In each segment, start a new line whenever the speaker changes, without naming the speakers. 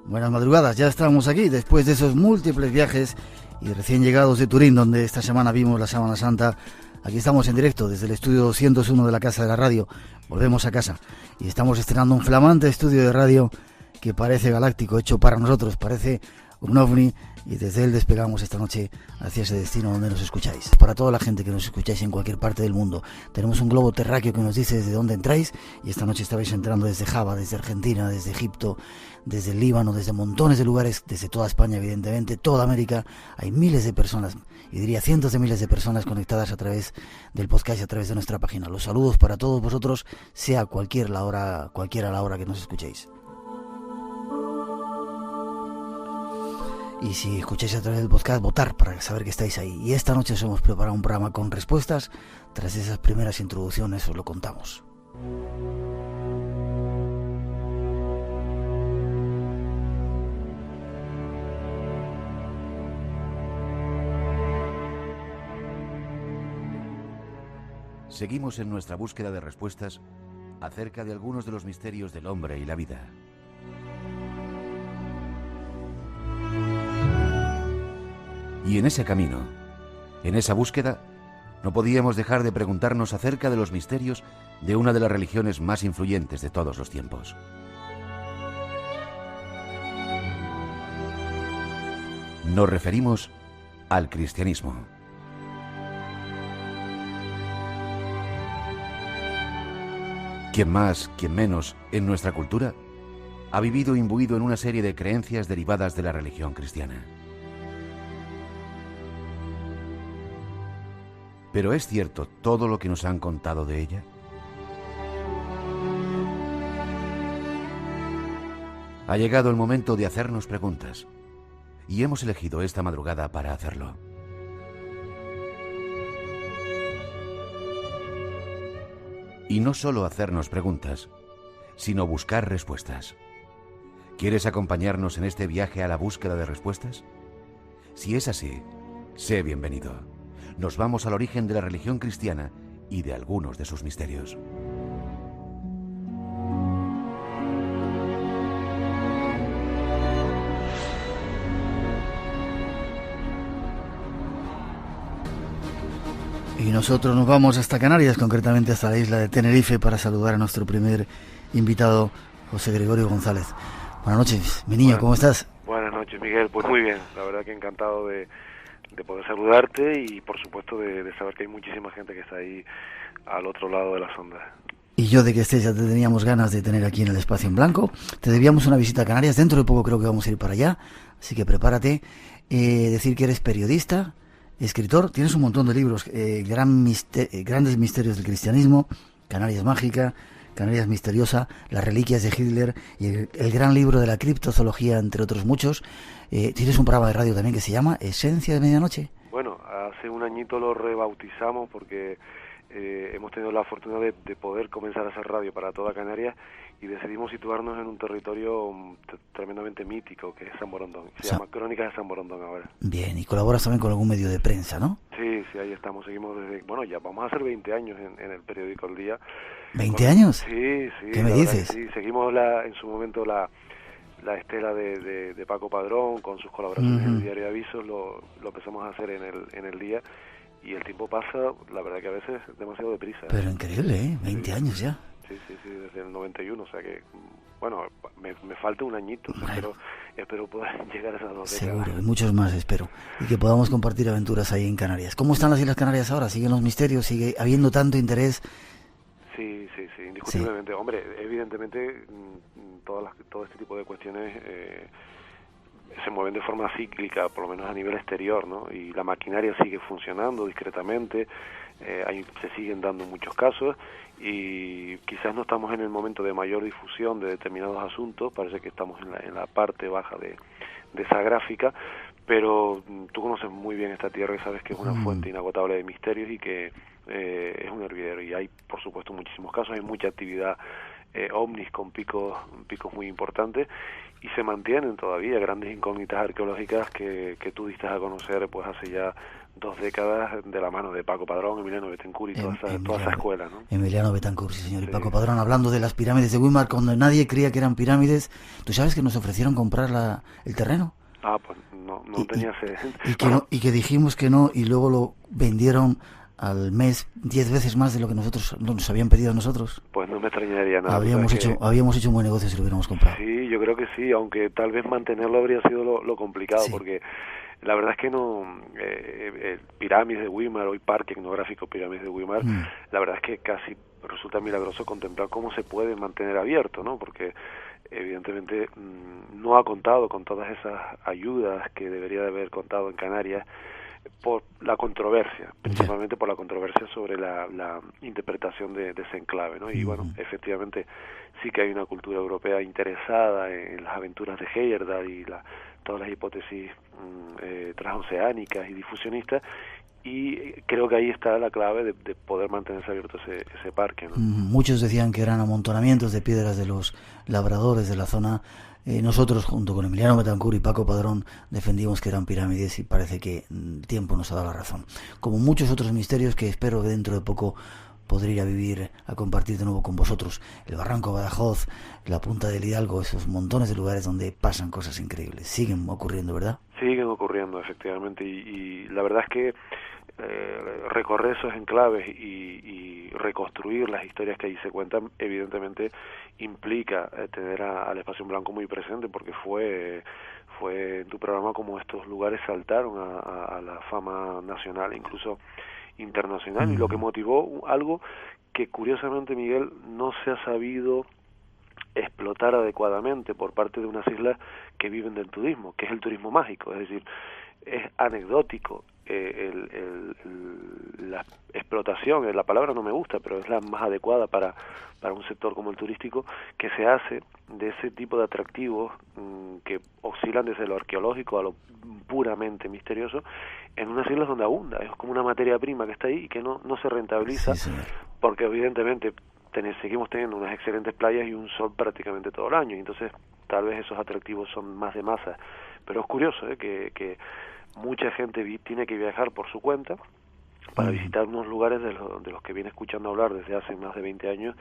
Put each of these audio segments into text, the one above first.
Buenas madrugadas, ya estamos aquí después de esos múltiples viajes y recién llegados de Turín, donde esta semana vimos la Sábana Santa. Aquí estamos en directo desde el estudio 201 de la Casa de la Radio. Volvemos a casa y estamos estrenando un flamante estudio de radio que parece galáctico, hecho para nosotros, parece un ovni, y desde él despegamos esta noche hacia ese destino donde nos escucháis. Para toda la gente que nos escucháis en cualquier parte del mundo, tenemos un globo terráqueo que nos dice desde dónde entráis, y esta noche estabais entrando desde Java, desde Argentina, desde Egipto, desde el Líbano, desde montones de lugares, desde toda España, evidentemente, toda América. Hay miles de personas, y diría cientos de miles de personas conectadas a través del podcast y a través de nuestra página. Los saludos para todos vosotros, sea cualquiera la hora que nos escuchéis. Y si escucháis a través del podcast, votar para saber que estáis ahí. Y esta noche os hemos preparado un programa con respuestas. Tras esas primeras introducciones os lo contamos.
Seguimos en nuestra búsqueda de respuestas acerca de algunos de los misterios del hombre y la vida. Y en ese camino, en esa búsqueda, no podíamos dejar de preguntarnos acerca de los misterios de una de las religiones más influyentes de todos los tiempos. Nos referimos al cristianismo. Quien más, quien menos, en nuestra cultura, ha vivido imbuido en una serie de creencias derivadas de la religión cristiana. ¿Pero es cierto todo lo que nos han contado de ella? Ha llegado el momento de hacernos preguntas, y hemos elegido esta madrugada para hacerlo. Y no solo hacernos preguntas, sino buscar respuestas. ¿Quieres acompañarnos en este viaje a la búsqueda de respuestas? Si es así, sé bienvenido. Nos vamos al origen de la religión cristiana y de algunos de sus misterios.
Y nosotros nos vamos hasta Canarias, concretamente hasta la isla de Tenerife, para saludar a nuestro primer invitado, José Gregorio González. Buenas noches, mi niño, ¿cómo estás?
Buenas noches, Miguel. Pues muy bien, la verdad que encantado de poder saludarte y por supuesto de saber que hay muchísima gente que está ahí al otro lado de las ondas.
Y yo de que estés, ya te teníamos ganas de tener aquí en el Espacio en Blanco. Te debíamos una visita a Canarias, dentro de poco creo que vamos a ir para allá, así que prepárate. Decir que eres periodista, escritor, tienes un montón de libros, Grandes Misterios del Cristianismo, Canarias Mágica, Canarias Misteriosa, Las Reliquias de Hitler y el gran libro de la criptozoología, entre otros muchos. Tienes un programa de radio también que se llama Esencia de Medianoche.
Bueno, hace un añito lo rebautizamos porque hemos tenido la fortuna de poder comenzar a hacer radio para toda Canarias y decidimos situarnos en un territorio tremendamente mítico que es San Borondón. Se llama Crónicas de San Borondón ahora.
Bien, y colaboras también con algún medio de prensa, ¿no?
Sí, ahí estamos, seguimos desde... Bueno, ya vamos a hacer 20 años en el periódico El Día.
¿20 años?
Sí.
¿Qué me dices?
Sí, seguimos en su momento la estela de Paco Padrón con sus colaboraciones en el Diario de Avisos, lo empezamos a hacer en el Día y el tiempo pasa, la verdad que a veces demasiado deprisa.
Pero increíble, ¿eh? 20 años ya.
Sí, desde el 91, o sea que, bueno, me falta un añito, bueno. Espero poder llegar a esas 2 décadas.
Seguro, y muchos más espero, y que podamos compartir aventuras ahí en Canarias. ¿Cómo están las Islas Canarias ahora? ¿Siguen los misterios? ¿Sigue habiendo tanto interés?
Sí, indiscutiblemente. Sí. Hombre, evidentemente todo este tipo de cuestiones se mueven de forma cíclica, por lo menos a nivel exterior, ¿no? Y la maquinaria sigue funcionando discretamente, se siguen dando muchos casos y quizás no estamos en el momento de mayor difusión de determinados asuntos, parece que estamos en la parte baja de esa gráfica, pero tú conoces muy bien esta tierra y sabes que es una fuente inagotable de misterios y que es un hervidero, y hay por supuesto muchísimos casos, hay mucha actividad ovnis con picos muy importantes, y se mantienen todavía grandes incógnitas arqueológicas que tú diste a conocer pues hace ya 2 décadas de la mano de Paco Padrón, Emiliano Betancourt y toda esa escuela, ¿no?
Emiliano Betancourt, sí señor, y Paco Padrón, hablando de las pirámides de Weimar, cuando nadie creía que eran pirámides. ¿Tú sabes que nos ofrecieron comprar el terreno?
Pues no tenía ese...
Y que dijimos que no, y luego lo vendieron al mes 10 veces más de lo que nos habían pedido a nosotros.
Pues no me extrañaría nada.
Habíamos hecho un buen negocio si lo hubiéramos comprado.
Sí, yo creo que sí, aunque tal vez mantenerlo habría sido lo complicado, sí. Porque la verdad es que Pirámides de Weimar, hoy Parque Etnográfico Pirámides de Weimar, la verdad es que casi resulta milagroso contemplar cómo se puede mantener abierto, ¿no? Porque evidentemente no ha contado con todas esas ayudas que debería de haber contado en Canarias, por la controversia, principalmente por la controversia sobre la interpretación de ese enclave, ¿no? Y bueno, efectivamente sí que hay una cultura europea interesada en las aventuras de Heyerdahl y todas las hipótesis transoceánicas y difusionistas, y creo que ahí está la clave de poder mantenerse abierto ese parque, ¿no?
Muchos decían que eran amontonamientos de piedras de los labradores de la zona. Nosotros, junto con Emiliano Betancourt y Paco Padrón, defendimos que eran pirámides, y parece que el tiempo nos ha dado la razón. Como muchos otros misterios que espero que dentro de poco podré ir a vivir, a compartir de nuevo con vosotros. El Barranco Badajoz, la Punta del Hidalgo, esos montones de lugares donde pasan cosas increíbles. Siguen ocurriendo, ¿verdad?
Siguen ocurriendo, efectivamente, y la verdad es que recorrer esos enclaves y reconstruir las historias que ahí se cuentan, evidentemente implica tener al Espacio en Blanco muy presente, porque fue en tu programa como estos lugares saltaron a la fama nacional e incluso internacional, y lo que motivó algo que curiosamente, Miguel, no se ha sabido explotar adecuadamente por parte de unas islas que viven del turismo, que es el turismo mágico. Es decir, es anecdótico, la explotación, la palabra no me gusta, pero es la más adecuada para un sector como el turístico, que se hace de ese tipo de atractivos que oscilan desde lo arqueológico a lo puramente misterioso, en unas islas donde abunda. Es como una materia prima que está ahí y que no se rentabiliza, sí, porque evidentemente seguimos teniendo unas excelentes playas y un sol prácticamente todo el año, y entonces tal vez esos atractivos son más de masa. Pero es curioso que mucha gente tiene que viajar por su cuenta para visitar unos lugares de los que viene escuchando hablar desde hace más de 20 años,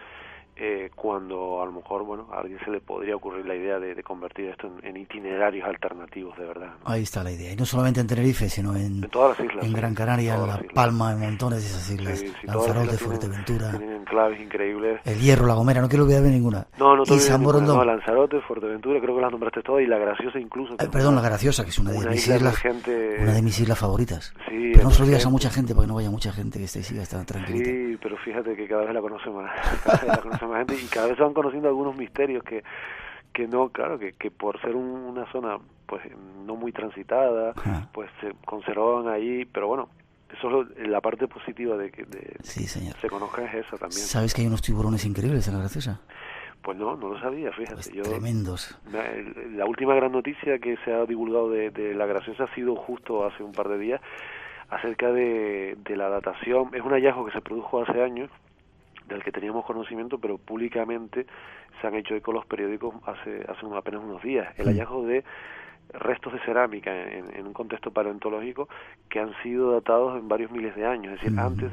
cuando a lo mejor, a alguien se le podría ocurrir la idea de convertir esto en itinerarios alternativos de verdad, ¿no?
Ahí está la idea, y no solamente en Tenerife, sino en
todas las islas,
en Gran Canaria, en La Palma, en montones de esas islas, Lanzarote, Fuerteventura,
tienen enclaves increíbles,
El Hierro, La Gomera, no quiero olvidar ninguna,
y San Borondón, Lanzarote, Fuerteventura, creo que las nombraste todas, y La Graciosa incluso,
La Graciosa, que es una de mis islas favoritas,
sí,
pero no se lo digas a mucha gente, para que no vaya mucha gente, que esta isla está tranquilita.
Sí, pero fíjate que cada vez la conoce más, más gente, y cada vez se van conociendo algunos misterios que no, claro, que por ser una zona pues no muy transitada, pues se conservaban ahí, pero bueno, eso es la parte positiva de que
sí, señor,
se conozca, es esa también.
¿Sabes que hay unos tiburones increíbles en La Graciosa?
Pues no lo sabía, fíjate.
Pues tremendos.
La última gran noticia que se ha divulgado de La Graciosa ha sido justo hace un par de días, acerca de la datación. Es un hallazgo que se produjo hace años, del que teníamos conocimiento, pero públicamente se han hecho eco los periódicos hace apenas unos días. El hallazgo de restos de cerámica en un contexto paleontológico que han sido datados en varios miles de años, es decir, antes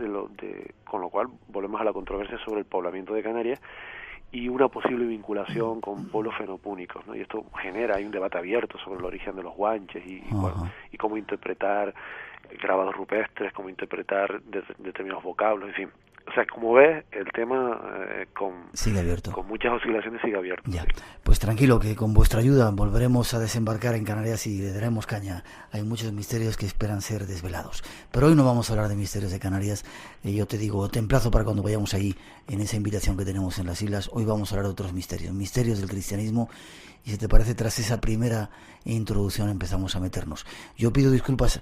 con lo cual volvemos a la controversia sobre el poblamiento de Canarias y una posible vinculación con pueblos fenopúnicos, ¿no? Y esto hay un debate abierto sobre el origen de los guanches y cómo interpretar grabados rupestres, cómo interpretar determinados vocablos, en fin. O sea, como ves, el tema
sigue abierto.
Con muchas oscilaciones sigue abierto.
Ya. Pues tranquilo, que con vuestra ayuda volveremos a desembarcar en Canarias y le daremos caña. Hay muchos misterios que esperan ser desvelados. Pero hoy no vamos a hablar de misterios de Canarias. Yo te digo, te emplazo para cuando vayamos ahí, en esa invitación que tenemos en las islas. Hoy vamos a hablar de otros misterios del cristianismo. Y si te parece, tras esa primera introducción empezamos a meternos. Yo pido disculpas,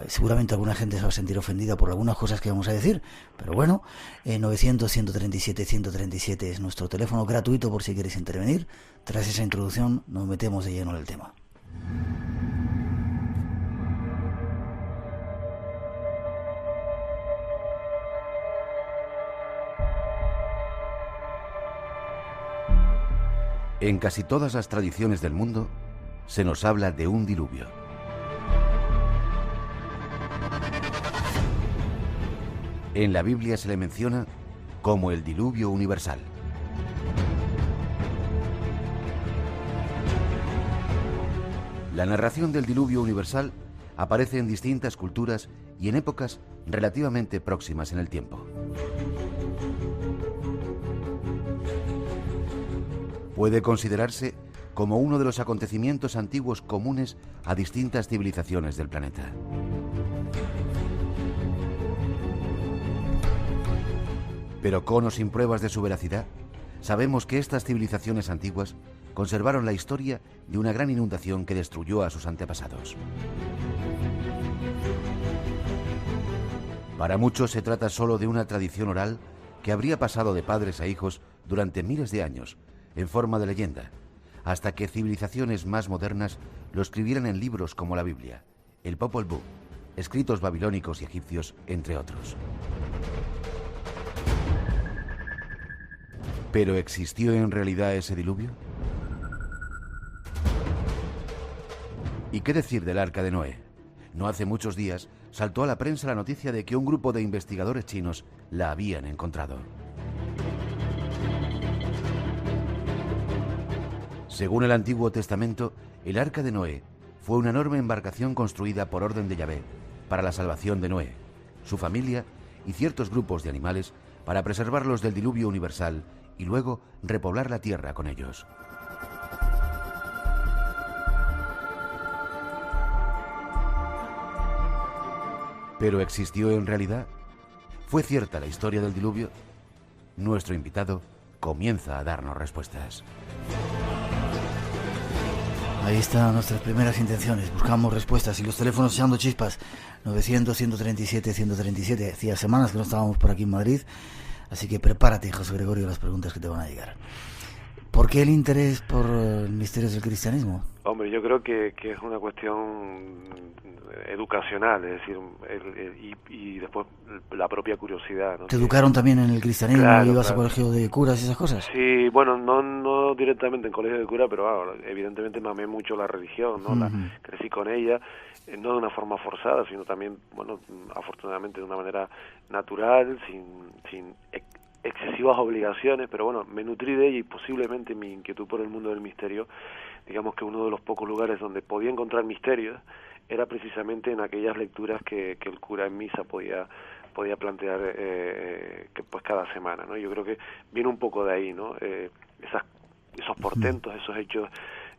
seguramente alguna gente se va a sentir ofendida por algunas cosas que vamos a decir, pero bueno, 900-137-137 es nuestro teléfono gratuito por si queréis intervenir. Tras esa introducción nos metemos de lleno en el tema.
En casi todas las tradiciones del mundo se nos habla de un diluvio. En la Biblia se le menciona como el diluvio universal. La narración del diluvio universal aparece en distintas culturas y en épocas relativamente próximas en el tiempo. Puede considerarse como uno de los acontecimientos antiguos comunes a distintas civilizaciones del planeta. Pero con o sin pruebas de su veracidad, sabemos que estas civilizaciones antiguas conservaron la historia de una gran inundación que destruyó a sus antepasados. Para muchos se trata solo de una tradición oral que habría pasado de padres a hijos durante miles de años, en forma de leyenda, hasta que civilizaciones más modernas lo escribieran en libros como la Biblia, el Popol Vuh, escritos babilónicos y egipcios, entre otros. ¿Pero existió en realidad ese diluvio? ¿Y qué decir del Arca de Noé? No hace muchos días saltó a la prensa la noticia de que un grupo de investigadores chinos la habían encontrado. Según el Antiguo Testamento, el Arca de Noé fue una enorme embarcación construida por orden de Yahvé para la salvación de Noé, su familia y ciertos grupos de animales para preservarlos del diluvio universal y luego repoblar la tierra con ellos. ¿Pero existió en realidad? ¿Fue cierta la historia del diluvio? Nuestro invitado comienza a darnos respuestas.
Ahí están nuestras primeras intenciones. Buscamos respuestas y los teléfonos echando chispas. 900-137-137. Hacía semanas que no estábamos por aquí en Madrid. Así que prepárate, José Gregorio, las preguntas que te van a llegar. ¿Por qué el interés por misterios del cristianismo?
Hombre, yo creo que es una cuestión educacional, es decir, y después la propia curiosidad, ¿no?
¿Te educaron también en el cristianismo?
Claro,
¿Ibas
claro.
a colegio de curas y esas cosas?
Sí, bueno, no directamente en colegio de cura, pero evidentemente me amé mucho la religión, ¿no? Crecí con ella, no de una forma forzada, sino también, bueno, afortunadamente de una manera natural, sin excesivas obligaciones, pero bueno, me nutrí de ella y posiblemente mi inquietud por el mundo del misterio, digamos que uno de los pocos lugares donde podía encontrar misterios era precisamente en aquellas lecturas que el cura en misa podía plantear que pues cada semana, ¿no? Yo creo que viene un poco de ahí, ¿no? Esos portentos, esos hechos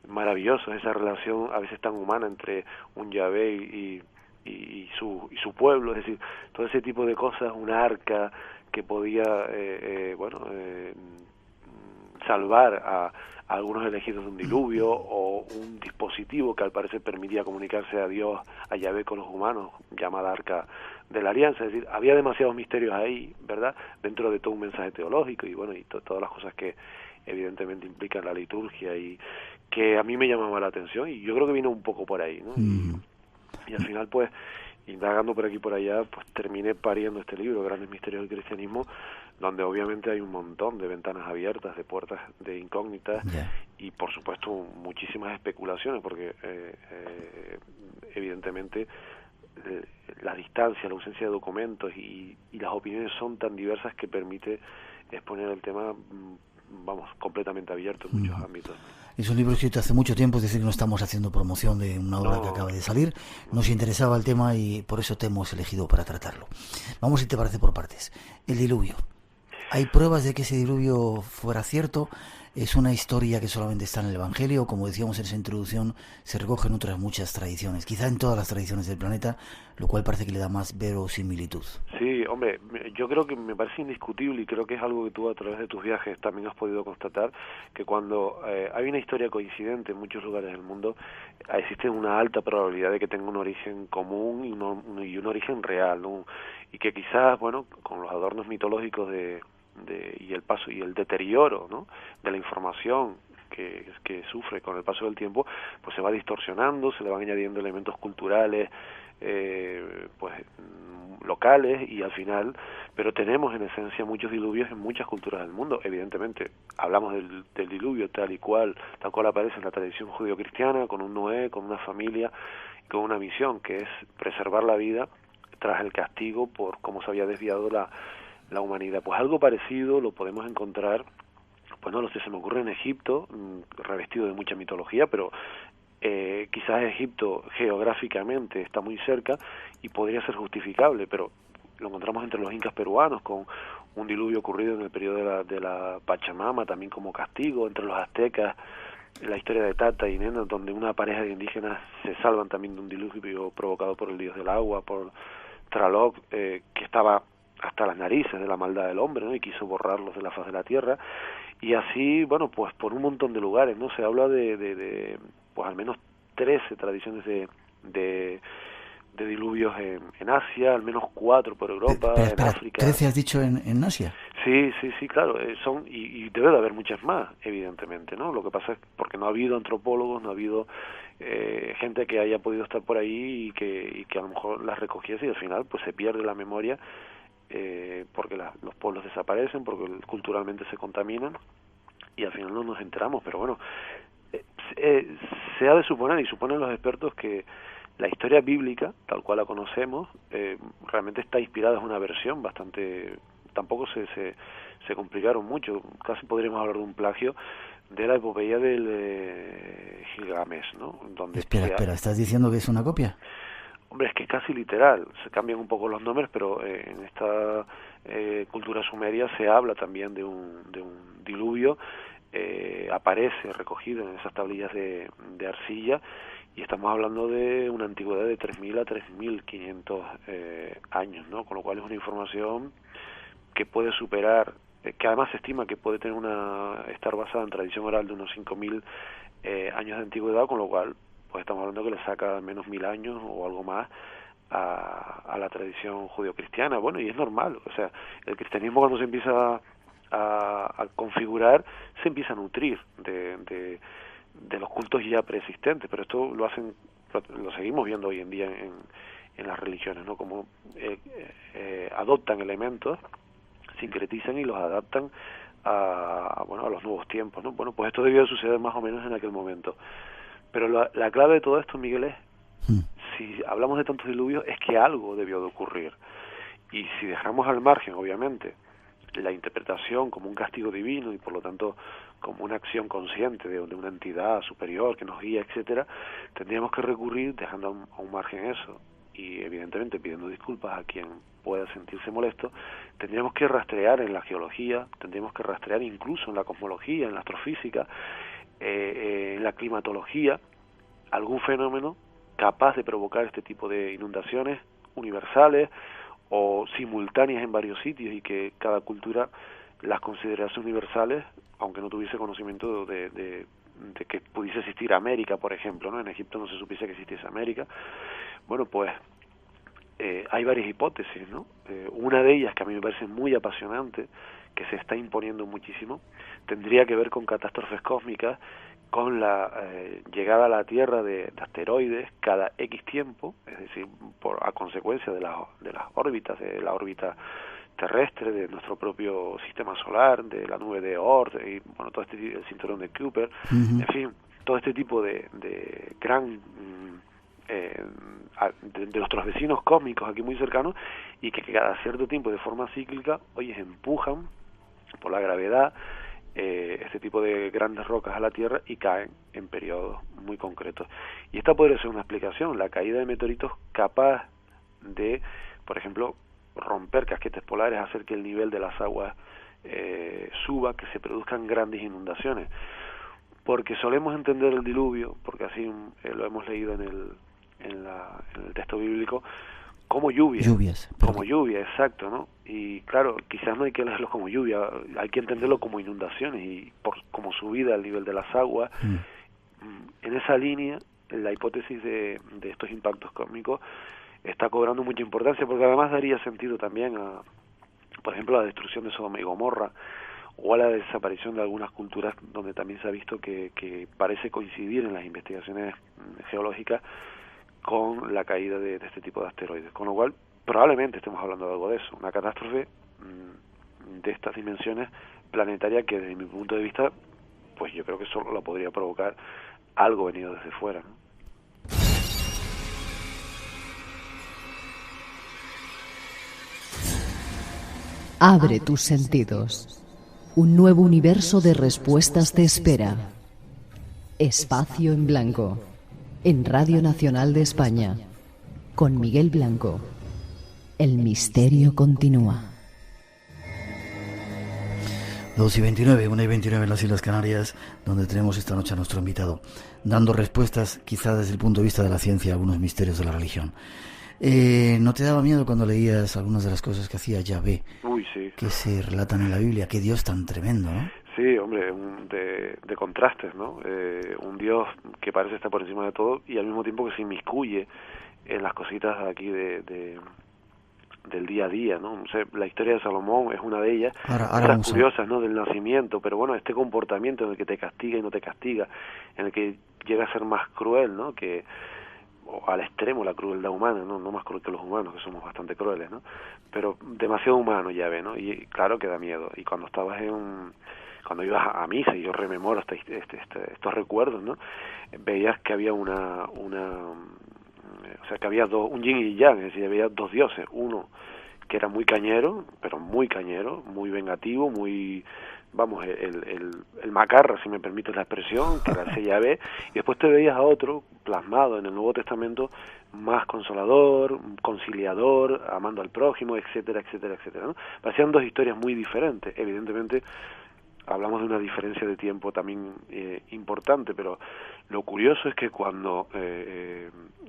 maravillosos, esa relación a veces tan humana entre un Yahvé y su pueblo, es decir, todo ese tipo de cosas, una arca que podía salvar a algunos elegidos de un diluvio, o un dispositivo que al parecer permitía comunicarse a Dios, a Yahvé con los humanos, llamada Arca de la Alianza. Es decir, había demasiados misterios ahí, ¿verdad?, dentro de todo un mensaje teológico y bueno, y todas las cosas que evidentemente implican la liturgia y que a mí me llamaba la atención, y yo creo que vino un poco por ahí, ¿no? Y al final, pues, indagando por aquí y por allá, pues terminé pariendo este libro, Grandes Misterios del Cristianismo, donde obviamente hay un montón de ventanas abiertas, de puertas de incógnitas, y por supuesto muchísimas especulaciones, porque evidentemente la distancia, la ausencia de documentos y las opiniones son tan diversas que permite exponer el tema, vamos, completamente abierto en muchos ámbitos.
Es un libro escrito hace mucho tiempo, es decir, no estamos haciendo promoción de una obra que acaba de salir. Nos interesaba el tema y por eso te hemos elegido para tratarlo. Vamos, si te parece, por partes. El diluvio. ¿Hay pruebas de que ese diluvio fuera cierto? ¿Es una historia que solamente está en el Evangelio? Como decíamos en esa introducción, se recogen otras muchas tradiciones, quizá en todas las tradiciones del planeta, lo cual parece que le da más verosimilitud.
Sí, hombre, yo creo que me parece indiscutible, y creo que es algo que tú a través de tus viajes también has podido constatar, que cuando hay una historia coincidente en muchos lugares del mundo, existe una alta probabilidad de que tenga un origen común y un origen real, ¿no? Y que quizás, bueno, con los adornos mitológicos y el paso y el deterioro, ¿no?, de la información que sufre con el paso del tiempo, pues se va distorsionando, se le van añadiendo elementos culturales pues locales, y al final, pero tenemos en esencia muchos diluvios en muchas culturas del mundo. Evidentemente hablamos del diluvio tal cual aparece en la tradición judio-cristiana, con un Noé, con una familia, con una misión que es preservar la vida, tras el castigo por cómo se había desviado la humanidad. Pues algo parecido lo podemos encontrar, pues no lo sé, se me ocurre en Egipto, revestido de mucha mitología, pero quizás Egipto geográficamente está muy cerca y podría ser justificable, pero lo encontramos entre los incas peruanos con un diluvio ocurrido en el periodo de la Pachamama, también como castigo, entre los aztecas, la historia de Tata y Nena, donde una pareja de indígenas se salvan también de un diluvio provocado por el dios del agua, por Tlaloc, que estaba hasta las narices de la maldad del hombre, ¿no? Y quiso borrarlos de la faz de la tierra. Y así, bueno, pues por un montón de lugares, ¿no? Se habla de pues al menos 13 tradiciones de diluvios en Asia, al menos 4 por Europa, en África.
13 has dicho en Asia.
Sí, claro, son y debe de haber muchas más, evidentemente, ¿no? Lo que pasa es porque no ha habido antropólogos, no ha habido gente que haya podido estar por ahí y que a lo mejor las recogiese y al final pues se pierde la memoria porque los pueblos desaparecen, porque culturalmente se contaminan y al final no nos enteramos, pero bueno, se ha de suponer y suponen los expertos que la historia bíblica, tal cual la conocemos, realmente está inspirada en una versión bastante... Tampoco se complicaron mucho, casi podríamos hablar de un plagio de la epopeya del Gilgamesh, ¿no? Donde
espera, ¿estás diciendo que es una copia?
Hombre, es que es casi literal, se cambian un poco los nombres, pero en esta cultura sumeria se habla también de un diluvio, aparece recogido en esas tablillas de arcilla, y estamos hablando de una antigüedad de 3.000 a 3.500 años, ¿no? Con lo cual es una información que puede superar, que además se estima que puede tener estar basada en tradición oral de unos 5.000 años de antigüedad, con lo cual pues estamos hablando que le saca al menos 1.000 años o algo más a la tradición judio-cristiana. Bueno, y es normal, o sea, el cristianismo cuando se empieza a configurar, se empieza a nutrir de los cultos ya preexistentes, pero esto lo seguimos viendo hoy en día en las religiones, ¿no? Como adoptan elementos, sincretizan y los adaptan a los nuevos tiempos, ¿no? Bueno, pues esto debió suceder más o menos en aquel momento. Pero la clave de todo esto, Miguel, es, si hablamos de tantos diluvios, es que algo debió de ocurrir. Y si dejamos al margen, obviamente, la interpretación como un castigo divino y por lo tanto como una acción consciente de una entidad superior que nos guía, etcétera, tendríamos que recurrir, dejando a un margen eso, y evidentemente pidiendo disculpas a quien pueda sentirse molesto, tendríamos que rastrear en la geología, tendríamos que rastrear incluso en la cosmología, en la astrofísica, en la climatología, algún fenómeno capaz de provocar este tipo de inundaciones universales o simultáneas en varios sitios y que cada cultura las considerase universales, aunque no tuviese conocimiento de que pudiese existir América, por ejemplo, ¿no? En Egipto no se supiese que existiese América. Bueno, pues hay varias hipótesis, ¿no? Una de ellas, que a mí me parece muy apasionante, que se está imponiendo muchísimo, tendría que ver con catástrofes cósmicas, con la llegada a la Tierra de asteroides cada X tiempo, es decir, a consecuencia de las órbitas, de la órbita terrestre, de nuestro propio sistema solar, de la nube de Oort, y bueno, todo el cinturón de Kuiper, en fin, todo este tipo de gran de nuestros vecinos cósmicos aquí muy cercanos, y que cada cierto tiempo de forma cíclica, oye, empujan por la gravedad este tipo de grandes rocas a la Tierra y caen en periodos muy concretos. Y esta podría ser una explicación, la caída de meteoritos capaz de, por ejemplo, romper casquetes polares, hacer que el nivel de las aguas suba, que se produzcan grandes inundaciones. Porque solemos entender el diluvio, porque así lo hemos leído en el texto bíblico, como lluvias, como lluvia, exacto, ¿no? Y claro, quizás no hay que leerlo como lluvia, hay que entenderlo como inundaciones y como subida al nivel de las aguas. En esa línea, la hipótesis de estos impactos cósmicos está cobrando mucha importancia, porque además daría sentido también a, por ejemplo, la destrucción de Sodoma y Gomorra, o a la desaparición de algunas culturas donde también se ha visto que parece coincidir en las investigaciones geológicas con la caída de este tipo de asteroides, con lo cual probablemente estemos hablando de algo de eso, una catástrofe de estas dimensiones planetarias que desde mi punto de vista, pues yo creo que solo la podría provocar algo venido desde fuera, ¿no?
Abre tus sentidos. Un nuevo universo de respuestas te espera. Espacio en Blanco, en Radio Nacional de España, con Miguel Blanco. El misterio continúa.
2:29, 1:29 en las Islas Canarias, donde tenemos esta noche a nuestro invitado, dando respuestas, quizá desde el punto de vista de la ciencia, a algunos misterios de la religión. ¿No te daba miedo cuando leías algunas de las cosas que hacía Yahvé?
Uy, sí.
Que se relatan en la Biblia. Qué Dios tan tremendo, ¿no?
Sí, hombre, de contrastes, ¿no? Un Dios que parece estar por encima de todo y al mismo tiempo que se inmiscuye en las cositas aquí del día a día, ¿no? O sea, la historia de Salomón es una de ellas, las curiosas, ¿no? Del nacimiento, pero bueno, este comportamiento en el que te castiga y no te castiga, en el que llega a ser más cruel, ¿no? Que o al extremo la crueldad humana, ¿no? No más cruel que los humanos, que somos bastante crueles, ¿no? Pero demasiado humano, ya ve, ¿no? Y claro que da miedo. Y cuando cuando ibas a misa, y yo rememoro estos recuerdos, ¿no? Veías que había o sea, que había un yin y yang, es decir, había dos dioses, uno que era muy cañero, pero muy cañero, muy vengativo, muy, vamos, el macarra, si me permites la expresión, que era el Yahvé, y después te veías a otro plasmado en el Nuevo Testamento, más consolador, conciliador, amando al prójimo, etcétera, etcétera, etcétera, ¿no? Parecían dos historias muy diferentes, evidentemente. Hablamos de una diferencia de tiempo también importante, pero lo curioso es que cuando,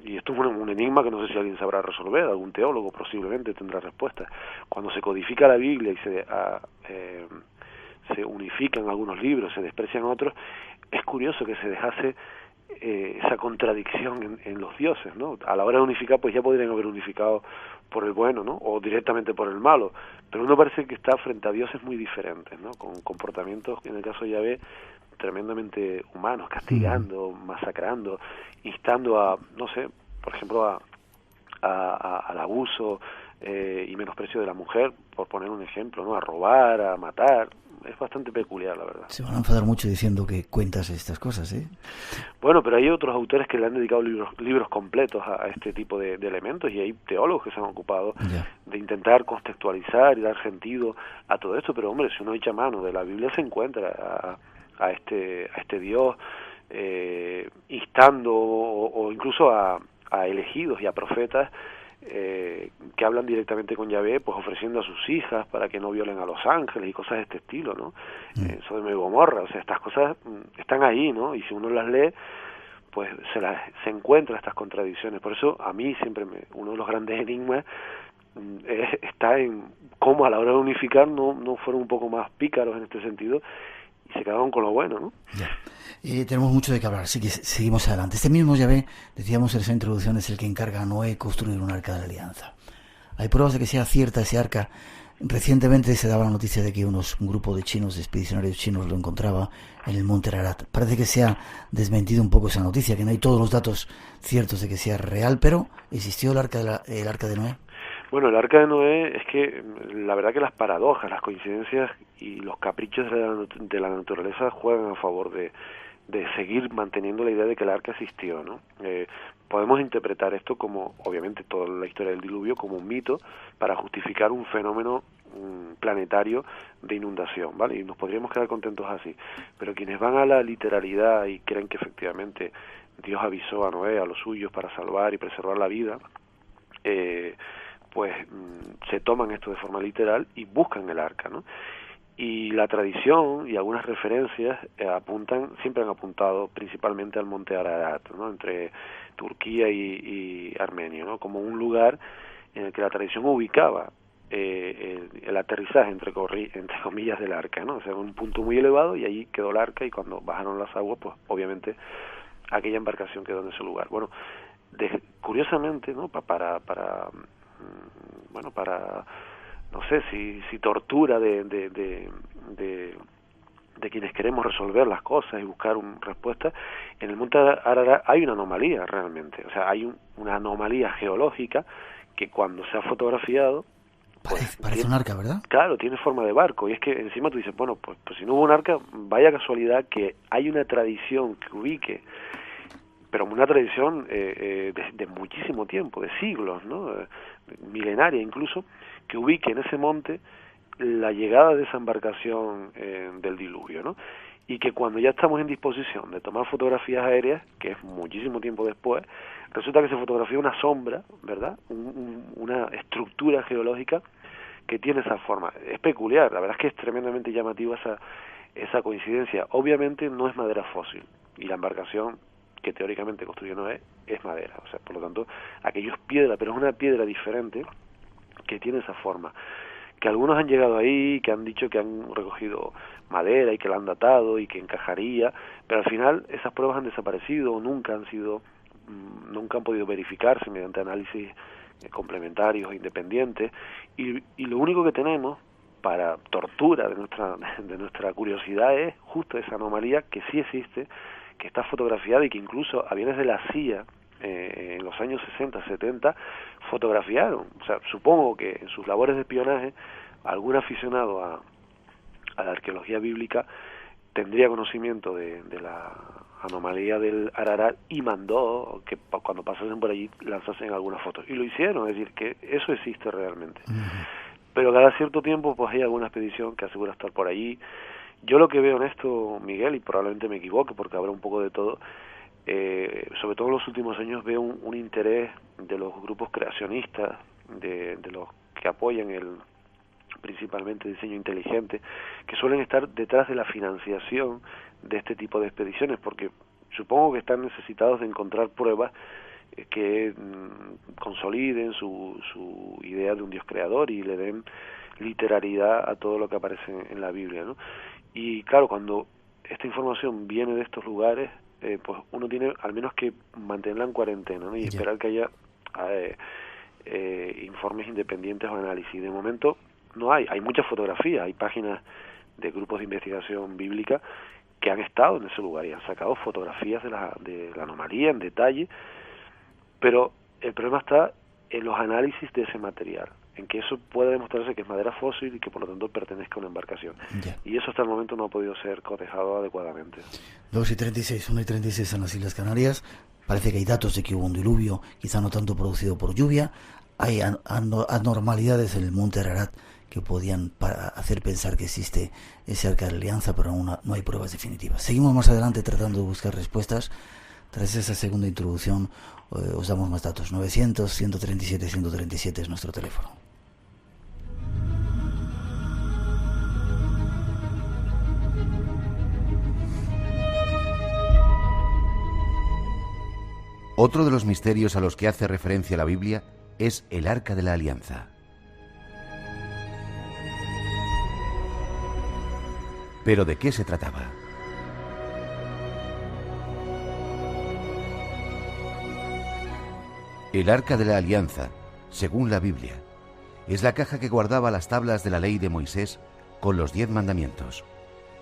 y esto es un enigma que no sé si alguien sabrá resolver, algún teólogo posiblemente tendrá respuesta, cuando se codifica la Biblia y se unifican algunos libros, se desprecian otros, es curioso que se dejase esa contradicción en los dioses, ¿no? A la hora de unificar, pues ya podrían haber unificado por el bueno, ¿no? O directamente por el malo, pero uno parece que está frente a dioses muy diferentes, ¿no? Con comportamientos, en el caso de Yahvé, tremendamente humanos, castigando, masacrando, instando a, no sé, por ejemplo, al abuso y menosprecio de la mujer, por poner un ejemplo, ¿no? A robar, a matar. Es bastante peculiar, la verdad.
Se van a enfadar mucho diciendo que cuentas estas cosas, ¿eh?
Bueno, pero hay otros autores que le han dedicado libros completos a este tipo de elementos, y hay teólogos que se han ocupado de intentar contextualizar y dar sentido a todo esto, pero hombre, si uno echa mano de la Biblia se encuentra a este Dios instando o incluso a elegidos y a profetas que hablan directamente con Yahvé, pues ofreciendo a sus hijas para que no violen a los ángeles y cosas de este estilo, ¿no? Sodoma y Gomorra, o sea, estas cosas están ahí, ¿no? Y si uno las lee, pues se encuentra estas contradicciones. Por eso a mí siempre uno de los grandes enigmas está en cómo a la hora de unificar no fueron un poco más pícaros en este sentido y se quedaron con lo bueno, ¿no?
Ya. Tenemos mucho de qué hablar, así que seguimos adelante. Este mismo Yahvé, decíamos en esa introducción, es el que encarga a Noé construir un arca de la alianza. Hay pruebas de que sea cierta ese arca. Recientemente se daba la noticia de que un grupo de chinos, de expedicionarios chinos, lo encontraba en el monte Ararat. Parece que se ha desmentido un poco esa noticia, que no hay todos los datos ciertos de que sea real, pero ¿existió el arca de Noé?
Bueno, el arca de Noé es que la verdad que las paradojas, las coincidencias y los caprichos de la naturaleza juegan a favor de seguir manteniendo la idea de que el arca existió, ¿no? Podemos interpretar esto como, obviamente, toda la historia del diluvio como un mito para justificar un fenómeno planetario de inundación, ¿vale? Y nos podríamos quedar contentos así. Pero quienes van a la literalidad y creen que efectivamente Dios avisó a Noé, a los suyos, para salvar y preservar la vida, pues se toman esto de forma literal y buscan el arca, ¿no? Y la tradición y algunas referencias siempre han apuntado principalmente al monte Ararat, ¿no? Entre Turquía y Armenia, ¿no? Como un lugar en el que la tradición ubicaba el aterrizaje, entre comillas, del arca, ¿no? O sea, un punto muy elevado, y allí quedó el arca, y cuando bajaron las aguas, pues obviamente aquella embarcación quedó en ese lugar. Bueno, curiosamente, ¿no? Para no sé si tortura de quienes queremos resolver las cosas y buscar una respuesta, en el monte Ararat hay una anomalía realmente, o sea, hay una anomalía geológica que cuando se ha fotografiado, pues,
parece un arca, ¿verdad?
Claro, tiene forma de barco, y es que encima tú dices, bueno, pues si no hubo un arca, vaya casualidad que hay una tradición que ubique, pero una tradición de muchísimo tiempo, de siglos, ¿no? Milenaria incluso, que ubique en ese monte la llegada de esa embarcación del diluvio, ¿no? Y que cuando ya estamos en disposición de tomar fotografías aéreas, que es muchísimo tiempo después, resulta que se fotografía una sombra, ¿verdad? Una estructura geológica que tiene esa forma. Es peculiar, la verdad es que es tremendamente llamativa esa coincidencia. Obviamente no es madera fósil, y la embarcación que teóricamente construyó Noé es madera, o sea, por lo tanto, aquello es piedra, pero es una piedra diferente que tiene esa forma. Que algunos han llegado ahí, que han dicho que han recogido madera y que la han datado y que encajaría, pero al final esas pruebas han desaparecido o nunca han podido verificarse mediante análisis complementarios e independientes, y lo único que tenemos para tortura de nuestra curiosidad es justo esa anomalía que sí existe, que está fotografiada y que incluso aviones de la CIA en los años 60, 70 fotografiaron. O sea, supongo que en sus labores de espionaje algún aficionado a la arqueología bíblica tendría conocimiento de la anomalía del Ararat y mandó que cuando pasasen por allí lanzasen algunas fotos. Y lo hicieron, es decir, que eso existe realmente. Pero cada cierto tiempo pues hay alguna expedición que asegura estar por allí. Yo lo que veo en esto, Miguel, y probablemente me equivoque porque habrá un poco de todo, sobre todo en los últimos años veo un interés de los grupos creacionistas, de los que apoyan principalmente el diseño inteligente, que suelen estar detrás de la financiación de este tipo de expediciones, porque supongo que están necesitados de encontrar pruebas que consoliden su idea de un Dios creador y le den literalidad a todo lo que aparece en la Biblia, ¿no? Y claro, cuando esta información viene de estos lugares, pues uno tiene al menos que mantenerla en cuarentena, ¿no? Y esperar que haya informes independientes o análisis. De momento no hay muchas fotografías, hay páginas de grupos de investigación bíblica que han estado en ese lugar y han sacado fotografías de la anomalía en detalle, pero el problema está en los análisis de ese material, en que eso puede demostrarse que es madera fósil y que por lo tanto pertenezca a una embarcación. Y eso hasta el momento no ha podido ser cotejado adecuadamente.
2:36, 1:36 en las Islas Canarias. Parece que hay datos de que hubo un diluvio, quizá no tanto producido por lluvia. Hay anormalidades en el monte Ararat que podían hacer pensar que existe ese arca de la alianza, pero aún no hay pruebas definitivas. Seguimos más adelante tratando de buscar respuestas. Tras esa segunda introducción os damos más datos. 900-137-137 es nuestro teléfono.
Otro de los misterios a los que hace referencia la Biblia es el Arca de la Alianza. ¿Pero de qué se trataba? El Arca de la Alianza, según la Biblia, es la caja que guardaba las tablas de la ley de Moisés con los 10 mandamientos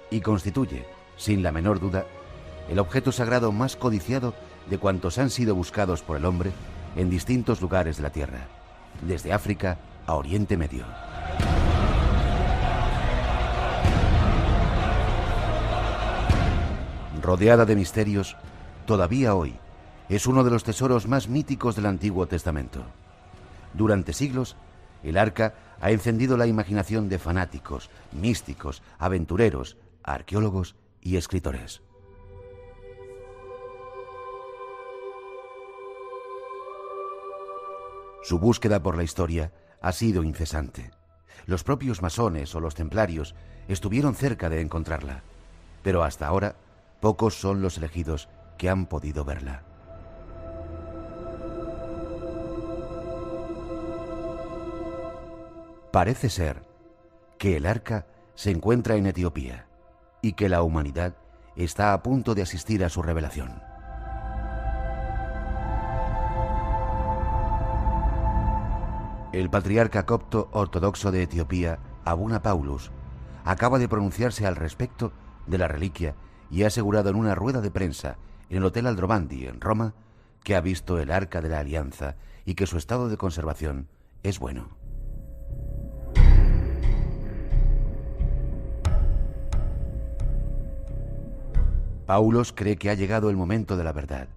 y constituye, sin la menor duda, el objeto sagrado más codiciado de cuantos han sido buscados por el hombre en distintos lugares de la tierra, desde África a Oriente Medio. Rodeada de misterios, todavía hoy es uno de los tesoros más míticos del Antiguo Testamento. Durante siglos, el arca ha encendido la imaginación de fanáticos, místicos, aventureros, arqueólogos y escritores. Su búsqueda por la historia ha sido incesante. Los propios masones o los templarios estuvieron cerca de encontrarla, pero hasta ahora pocos son los elegidos que han podido verla. Parece ser que el arca se encuentra en Etiopía y que la humanidad está a punto de asistir a su revelación. El patriarca copto ortodoxo de Etiopía, Abuna Paulus, acaba de pronunciarse al respecto de la reliquia y ha asegurado en una rueda de prensa en el Hotel Aldrovandi, en Roma, que ha visto el Arca de la Alianza y que su estado de conservación es bueno. Paulus cree que ha llegado el momento de la verdad.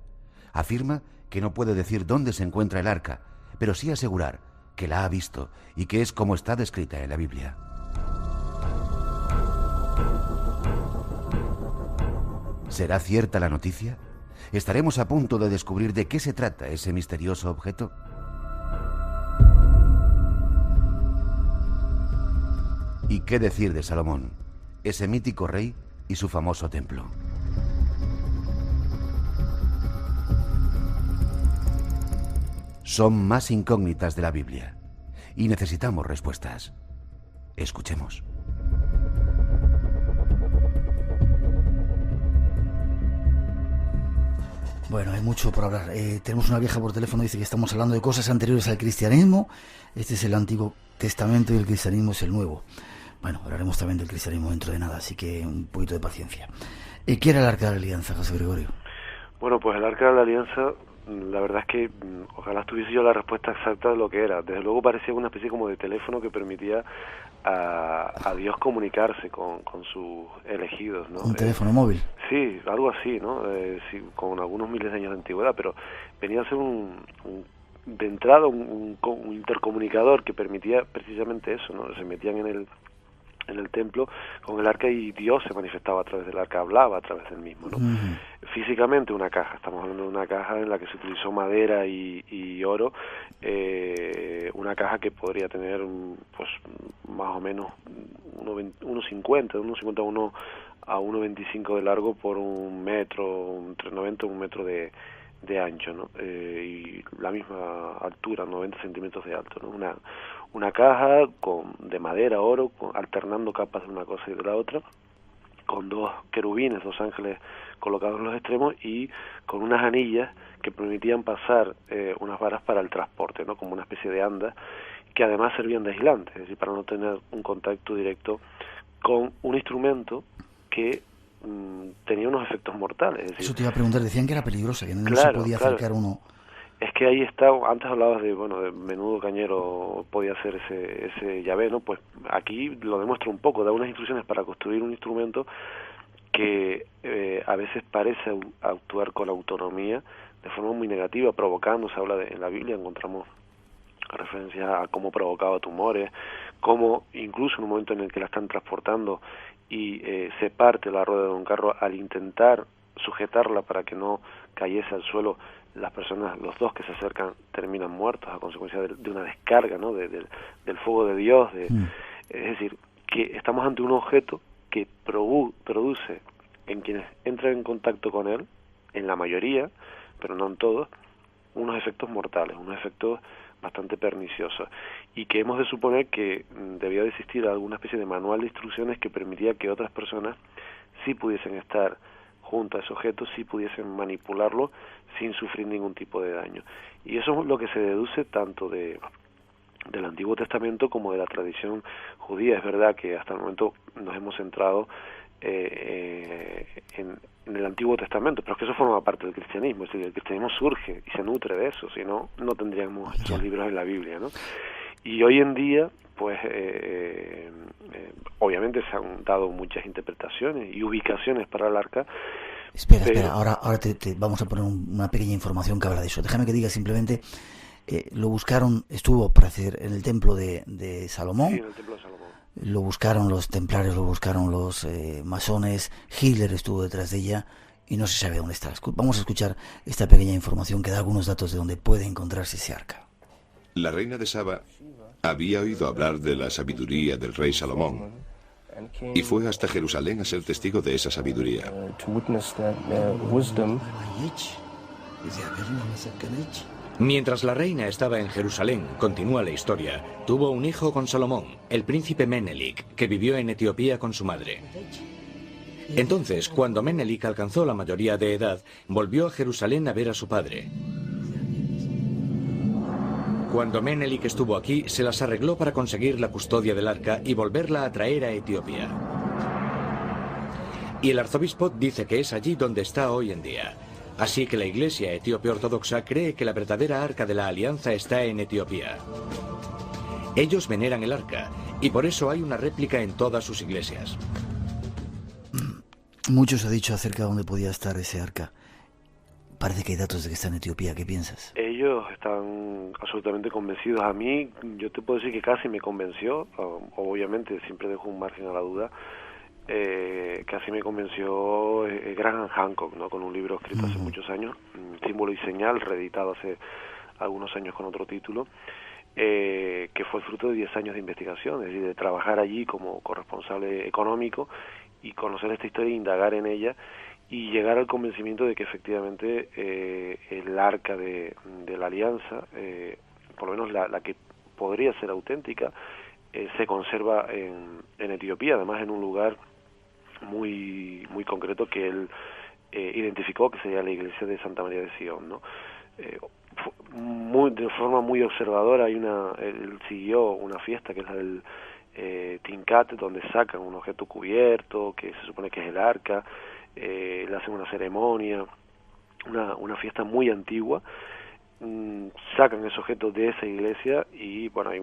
Afirma que no puede decir dónde se encuentra el arca, pero sí asegurar que la ha visto y que es como está descrita en la Biblia. ¿Será cierta la noticia? ¿Estaremos a punto de descubrir de qué se trata ese misterioso objeto? ¿Y qué decir de Salomón, ese mítico rey y su famoso templo? Son más incógnitas de la Biblia y necesitamos respuestas. Escuchemos.
Bueno, hay mucho por hablar. Tenemos una vieja por teléfono, dice que estamos hablando de cosas anteriores al cristianismo. Este es el Antiguo Testamento y el cristianismo es el Nuevo. Bueno, hablaremos también del cristianismo dentro de nada, así que un poquito de paciencia. ¿Qué era el Arca de la Alianza, José Gregorio?
Bueno, pues el Arca de la Alianza, la verdad es que ojalá tuviese yo la respuesta exacta de lo que era. Desde luego parecía una especie como de teléfono que permitía a Dios comunicarse con sus elegidos, ¿no?
¿Un teléfono móvil?
Sí, algo así, ¿no? Sí, con algunos miles de años de antigüedad, pero venía a ser de entrada un intercomunicador que permitía precisamente eso, ¿no? Se metían en el templo con el arca y Dios se manifestaba a través del arca, hablaba a través del mismo, ¿no?
Uh-huh.
Físicamente una caja, estamos hablando de una caja en la que se utilizó madera y oro, una caja que podría tener pues más o menos 1,50 a 1,25 de largo por 1 metro, entre 90 y 1 metro de ancho, ¿no? Y la misma altura, 90 centímetros de alto, ¿no? Una caja de madera, oro, alternando capas de una cosa y de la otra, con 2 querubines, 2 ángeles colocados en los extremos y con unas anillas que permitían pasar unas varas para el transporte, ¿no? Como una especie de andas, que además servían de aislantes, es decir, para no tener un contacto directo con un instrumento que tenía unos efectos mortales. Es decir,
eso te iba a preguntar, decían que era peligrosa, que no
claro,
se podía acercar uno.
Es que ahí está, antes hablabas de menudo cañero podía ser ese llave, ¿no? Pues aquí lo demuestra un poco, da unas instrucciones para construir un instrumento que a veces parece actuar con autonomía de forma muy negativa, provocando. Se habla en la Biblia, encontramos referencias a cómo provocaba tumores, cómo incluso en un momento en el que la están transportando y se parte la rueda de un carro, al intentar sujetarla para que no cayese al suelo, las personas, los 2 que se acercan, terminan muertos a consecuencia de una descarga, ¿no? del fuego de Dios. Es decir, que estamos ante un objeto que produce en quienes entran en contacto con él, en la mayoría, pero no en todos, unos efectos mortales, unos efectos bastante perniciosos, y que hemos de suponer que debía de existir alguna especie de manual de instrucciones que permitía que otras personas sí pudiesen estar junto a ese objeto, sí pudiesen manipularlo sin sufrir ningún tipo de daño. Y eso es lo que se deduce tanto del Antiguo Testamento como de la tradición judía. Es verdad que hasta el momento nos hemos centrado en el Antiguo Testamento, pero es que eso forma parte del cristianismo. Es decir, el cristianismo surge y se nutre de eso, si no, no tendríamos esos libros en la Biblia, ¿no? Y hoy en día, pues obviamente se han dado muchas interpretaciones y ubicaciones para el arca.
Espera, ahora te vamos a poner una pequeña información que habla de eso. Déjame que diga simplemente, lo buscaron, estuvo para hacer en el templo de Salomón.
Sí, en el templo de Salomón.
Lo buscaron los templarios, lo buscaron los masones, Hitler estuvo detrás de ella y no se sabe dónde está. Vamos a escuchar esta pequeña información que da algunos datos de dónde puede encontrarse ese arca.
La reina de Saba había oído hablar de la sabiduría del rey Salomón y fue hasta Jerusalén a ser testigo de esa sabiduría.
Mientras la reina estaba en Jerusalén, continúa la historia, tuvo un hijo con Salomón, el príncipe Menelik, que vivió en Etiopía con su madre. Entonces, cuando Menelik alcanzó la mayoría de edad, volvió a Jerusalén a ver a su padre. Cuando Menelik estuvo aquí, se las arregló para conseguir la custodia del arca y volverla a traer a Etiopía. Y el arzobispo dice que es allí donde está hoy en día. Así que la Iglesia etíope ortodoxa cree que la verdadera arca de la alianza está en Etiopía. Ellos veneran el arca y por eso hay una réplica en todas sus iglesias.
Mucho se ha dicho acerca de dónde podía estar ese arca. Parece que hay datos de que está en Etiopía. ¿Qué piensas?
Ellos están absolutamente convencidos. A mí, yo te puedo decir que casi me convenció. Obviamente siempre dejo un margen a la duda. que así me convenció Graham Hancock, ¿no? Con un libro escrito hace muchos años, Símbolo y Señal, reeditado hace algunos años con otro título, que fue el fruto de 10 años de investigación, es decir, de trabajar allí como corresponsable económico y conocer esta historia e indagar en ella y llegar al convencimiento de que efectivamente el arca de la alianza, por lo menos la que podría ser auténtica, se conserva en Etiopía, además en un lugar muy concreto que él identificó, que sería la iglesia de Santa María de Sion, ¿no? De forma muy observadora, él siguió una fiesta que es la del Tinkat, donde sacan un objeto cubierto que se supone que es el arca, le hacen una ceremonia, una fiesta muy antigua, sacan ese objeto de esa iglesia y bueno, hay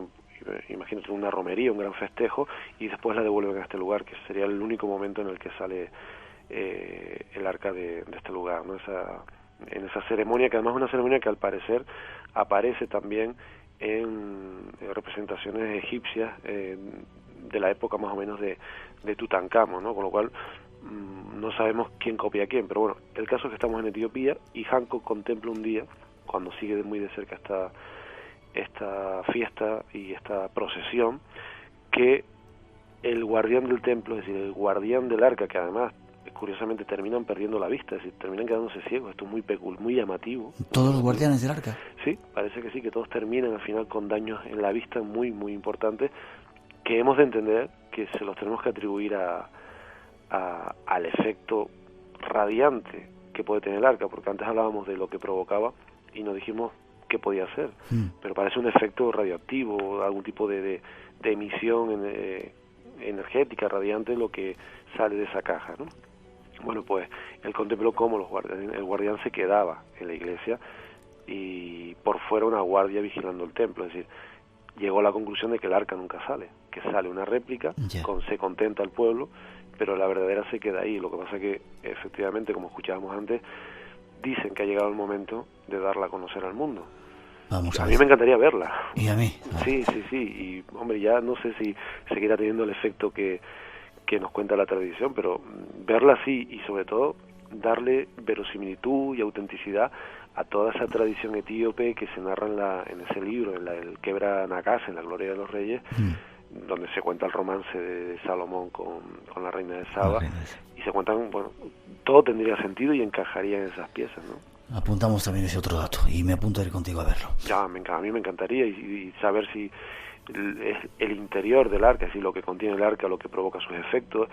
imagínate una romería, un gran festejo, y después la devuelven a este lugar, que sería el único momento en el que sale el arca de este lugar, ¿no? En esa ceremonia, que además es una ceremonia que al parecer aparece también en representaciones egipcias de la época más o menos de Tutankamón, ¿no? Con lo cual no sabemos quién copia a quién, pero bueno, el caso es que estamos en Etiopía y Hancock contempla un día, cuando sigue muy de cerca esta fiesta y esta procesión, que el guardián del templo, es decir, el guardián del arca, que además curiosamente terminan perdiendo la vista, es decir, terminan quedándose ciegos, esto es muy llamativo.
¿Todos los guardianes del arca?
Sí, parece que sí, que todos terminan al final con daños en la vista muy importantes, que hemos de entender que se los tenemos que atribuir al efecto radiante que puede tener el arca, porque antes hablábamos de lo que provocaba y nos dijimos qué podía hacer, pero parece un efecto radioactivo, algún tipo de emisión energética radiante lo que sale de esa caja, ¿no? Bueno, pues él contempló cómo el guardián se quedaba en la iglesia y por fuera una guardia vigilando el templo, es decir, llegó a la conclusión de que el arca nunca sale, que sale una réplica, se contenta el pueblo, pero la verdadera se queda ahí. Lo que pasa es que efectivamente, como escuchábamos antes, dicen que ha llegado el momento de darla a conocer al mundo.
Vamos
a mí me encantaría verla.
Y a mí.
Sí. Y, hombre, ya no sé si seguirá teniendo el efecto que nos cuenta la tradición, pero verla sí, y sobre todo darle verosimilitud y autenticidad a toda esa tradición etíope que se narra en ese libro, en el Quebra Nagase, en la Gloria de los Reyes, donde se cuenta el romance de Salomón con la reina de Saba, y se cuentan, bueno, todo tendría sentido y encajaría en esas piezas, ¿no?
Apuntamos también ese otro dato y me apunto a ir contigo a verlo.
Ya, a mí me encantaría y saber si el interior del arca, es decir, lo que contiene el arca, lo que provoca sus efectos,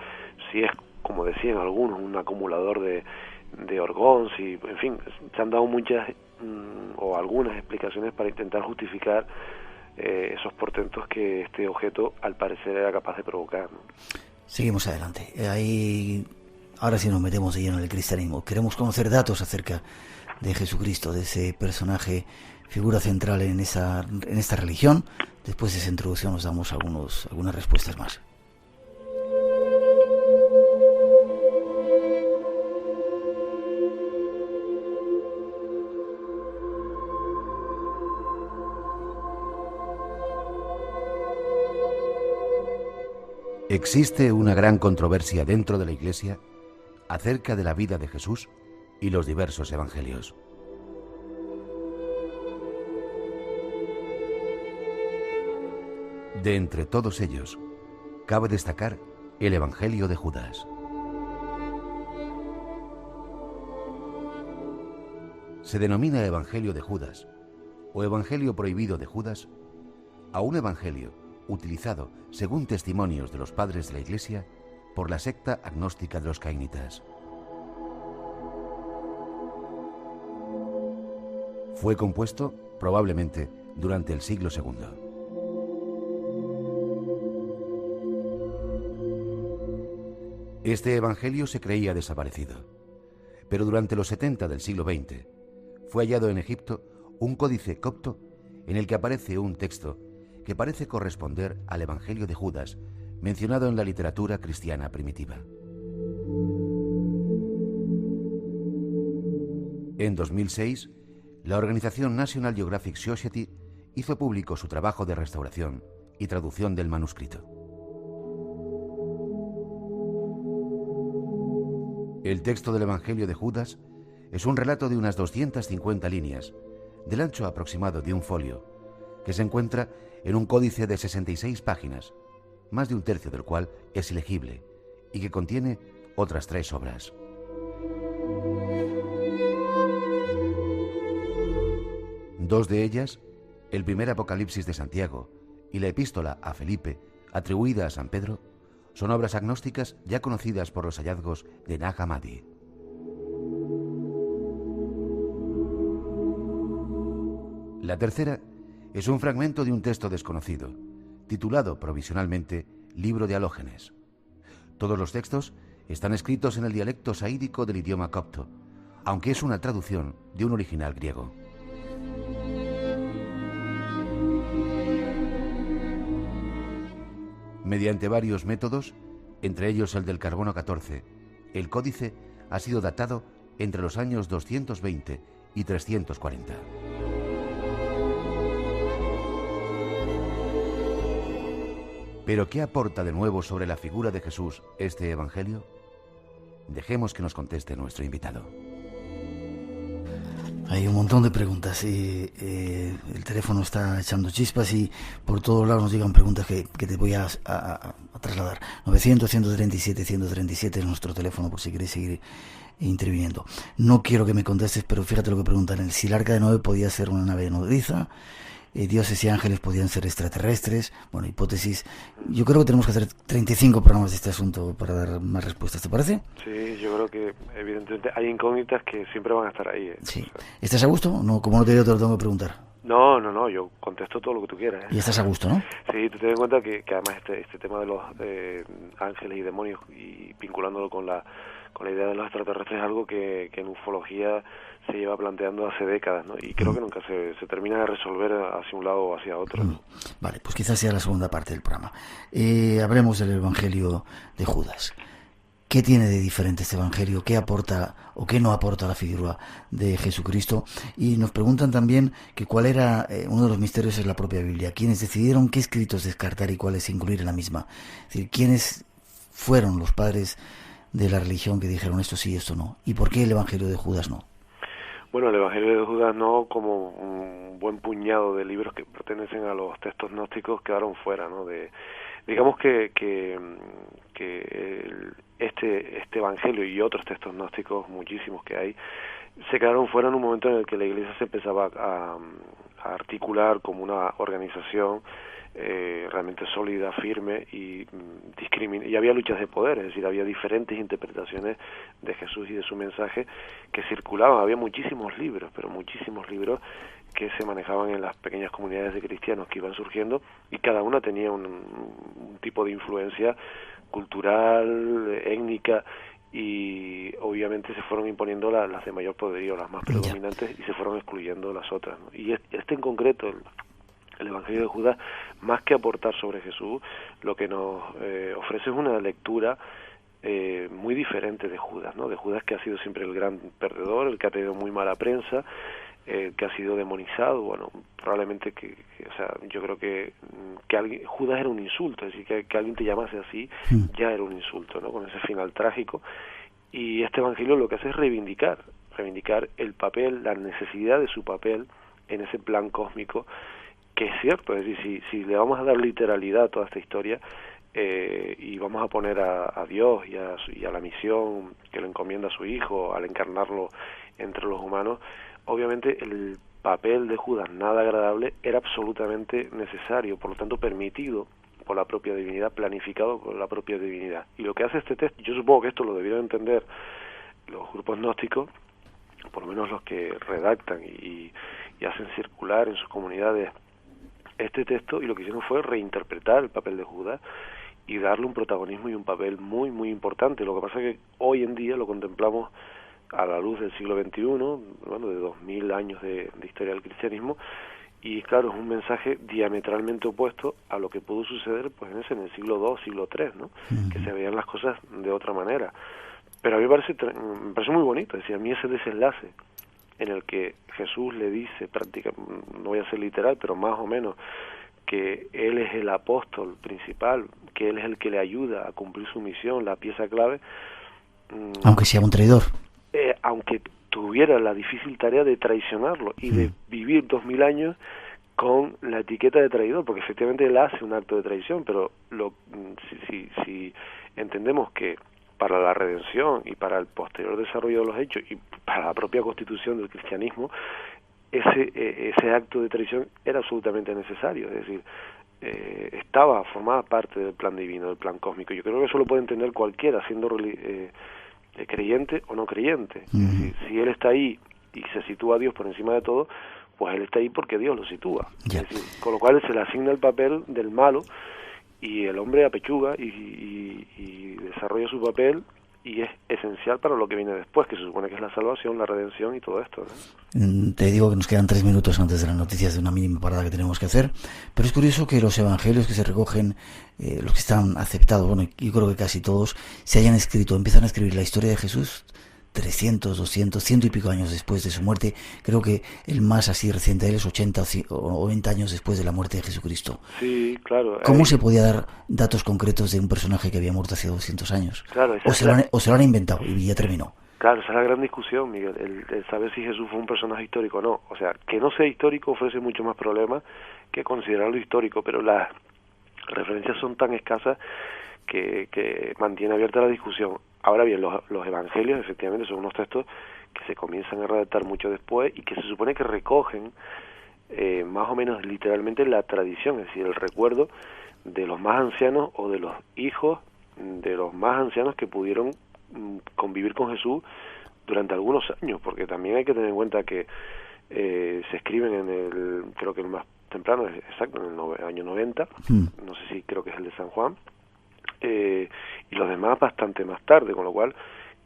si es, como decían algunos, un acumulador de orgón, si, en fin, se han dado muchas o algunas explicaciones para intentar justificar esos portentos que este objeto al parecer era capaz de provocar, ¿no?
Seguimos adelante. Ahora sí nos metemos de lleno en el cristianismo. Queremos conocer datos acerca de Jesucristo, de ese personaje, figura central en esta religión. Después de esa introducción nos damos algunas respuestas más.
Existe una gran controversia dentro de la Iglesia acerca de la vida de Jesús y los diversos evangelios. De entre todos ellos, cabe destacar el Evangelio de Judas. Se denomina Evangelio de Judas o Evangelio prohibido de Judas a un evangelio utilizado, según testimonios de los padres de la Iglesia, por la secta agnóstica de los cainitas. Fue compuesto, probablemente, durante el siglo II. Este evangelio se creía desaparecido, pero durante los 70 del siglo XX fue hallado en Egipto un códice copto en el que aparece un texto que parece corresponder al Evangelio de Judas, mencionado en la literatura cristiana primitiva. En 2006, la organización National Geographic Society hizo público su trabajo de restauración y traducción del manuscrito. El texto del Evangelio de Judas es un relato de unas 250 líneas, del ancho aproximado de un folio, que se encuentra en un códice de 66 páginas, más de un tercio del cual es ilegible, y que contiene otras 3 obras. Dos de ellas, el primer Apocalipsis de Santiago y la epístola a Felipe, atribuida a San Pedro, son obras agnósticas ya conocidas por los hallazgos de Nag Hammadi. La tercera es un fragmento de un texto desconocido, titulado provisionalmente Libro de Alógenes. Todos los textos están escritos en el dialecto saídico del idioma copto, aunque es una traducción de un original griego. Mediante varios métodos, entre ellos el del carbono 14, el códice ha sido datado entre los años 220 y 340. ¿Pero qué aporta de nuevo sobre la figura de Jesús este Evangelio? Dejemos que nos conteste nuestro invitado.
Hay un montón de preguntas y el teléfono está echando chispas y por todos lados nos llegan preguntas que te voy a trasladar. 900-137-137 es nuestro teléfono por si queréis seguir interviniendo. No quiero que me contestes, pero fíjate lo que preguntan. Si el Arca de Noé podía ser una nave nodriza, dioses y ángeles podían ser extraterrestres, bueno, hipótesis. Yo creo que tenemos que hacer 35 programas de este asunto para dar más respuestas, ¿te parece?
Sí, yo creo que evidentemente hay incógnitas que siempre van a estar ahí.
Sí. ¿Estás a gusto? No, como no te digo, te lo tengo que preguntar.
No, yo contesto todo lo que tú quieras.
Y estás a gusto, ¿no?
Sí, tú ten en cuenta que además este tema de los ángeles y demonios y vinculándolo con la idea de los extraterrestres es algo que en ufología se lleva planteando hace décadas, ¿no? Y creo que nunca se termina de resolver hacia un lado o hacia otro, ¿no?
Vale, pues quizás sea la segunda parte del programa. Hablemos del Evangelio de Judas. ¿Qué tiene de diferente este Evangelio? ¿Qué aporta o qué no aporta la figura de Jesucristo? Y nos preguntan también que cuál era uno de los misterios es la propia Biblia. ¿Quiénes decidieron qué escritos descartar y cuáles incluir en la misma? Es decir, ¿quiénes fueron los padres de la religión que dijeron esto sí, esto no? ¿Y por qué el Evangelio de Judas no?
Bueno, el Evangelio de Judas no, como un buen puñado de libros que pertenecen a los textos gnósticos, quedaron fuera, ¿no? Digamos que este Evangelio y otros textos gnósticos, muchísimos que hay, se quedaron fuera en un momento en el que la Iglesia se empezaba a articular como una organización realmente sólida, firme y había luchas de poder, es decir, había diferentes interpretaciones de Jesús y de su mensaje que circulaban. Había muchísimos libros, pero muchísimos libros que se manejaban en las pequeñas comunidades de cristianos que iban surgiendo y cada una tenía un tipo de influencia cultural, étnica, y obviamente se fueron imponiendo las de mayor poderío, las más predominantes, y se fueron excluyendo las otras, ¿no? Y este en concreto, el Evangelio de Judas, más que aportar sobre Jesús, lo que nos ofrece es una lectura muy diferente de Judas, ¿no? De Judas, que ha sido siempre el gran perdedor, el que ha tenido muy mala prensa, que ha sido demonizado. Bueno, probablemente o sea, yo creo que Judas era un insulto, es decir, que alguien te llamase así ya era un insulto, ¿no? Con ese final trágico. Y este Evangelio lo que hace es reivindicar el papel, la necesidad de su papel en ese plan cósmico, que es cierto. Es decir, si le vamos a dar literalidad a toda esta historia y vamos a poner a Dios y a la misión que le encomienda a su Hijo al encarnarlo entre los humanos, obviamente el papel de Judas, nada agradable, era absolutamente necesario, por lo tanto permitido por la propia divinidad, planificado por la propia divinidad. Y lo que hace este texto, yo supongo que esto lo debieron entender los grupos gnósticos, por lo menos los que redactan y hacen circular en sus comunidades este texto, y lo que hicieron fue reinterpretar el papel de Judas y darle un protagonismo y un papel muy, muy importante. Lo que pasa es que hoy en día lo contemplamos a la luz del siglo XXI, bueno, de 2000 años de historia del cristianismo, y claro, es un mensaje diametralmente opuesto a lo que pudo suceder pues en el siglo II, siglo III, ¿no? Que se veían las cosas de otra manera. Pero a mí me parece muy bonito, es decir, a mí ese desenlace en el que Jesús le dice, prácticamente, no voy a ser literal, pero más o menos, que Él es el apóstol principal, que Él es el que le ayuda a cumplir su misión, la pieza clave,
Aunque sea un traidor.
Aunque tuviera la difícil tarea de traicionarlo y de vivir 2000 años con la etiqueta de traidor, porque efectivamente él hace un acto de traición, pero si entendemos que para la redención y para el posterior desarrollo de los hechos y para la propia constitución del cristianismo, ese acto de traición era absolutamente necesario, es decir, formaba parte del plan divino, del plan cósmico. Yo creo que eso lo puede entender cualquiera, siendo creyente o no creyente. Si él está ahí y se sitúa a Dios por encima de todo, pues él está ahí porque Dios lo sitúa. Es decir, con lo cual se le asigna el papel del malo y el hombre apechuga y desarrolla su papel, y es esencial para lo que viene después, que se supone que es la salvación, la redención y todo esto, ¿no?
Te digo que nos quedan 3 minutos antes de las noticias, de una mínima parada que tenemos que hacer, pero es curioso que los evangelios que se recogen, los que están aceptados, bueno, yo creo que casi todos, empiezan a escribir la historia de Jesús 300, 200, 100 y pico años después de su muerte. Creo que el más así reciente de él es 80 o 90 años después de la muerte de Jesucristo.
Sí, claro.
¿Cómo se podía dar datos concretos de un personaje que había muerto hace 200 años?
Claro,
o se lo han inventado y ya terminó.
Claro, esa es la gran discusión, Miguel, el saber si Jesús fue un personaje histórico o no. O sea, que no sea histórico ofrece mucho más problemas que considerarlo histórico, pero las referencias son tan escasas que mantiene abierta la discusión. Ahora bien, los evangelios efectivamente son unos textos que se comienzan a redactar mucho después y que se supone que recogen más o menos literalmente la tradición, es decir, el recuerdo de los más ancianos o de los hijos de los más ancianos que pudieron convivir con Jesús durante algunos años, porque también hay que tener en cuenta que se escriben creo que el más temprano es exacto, en el año 90, no sé si creo que es el de San Juan, y los demás bastante más tarde, con lo cual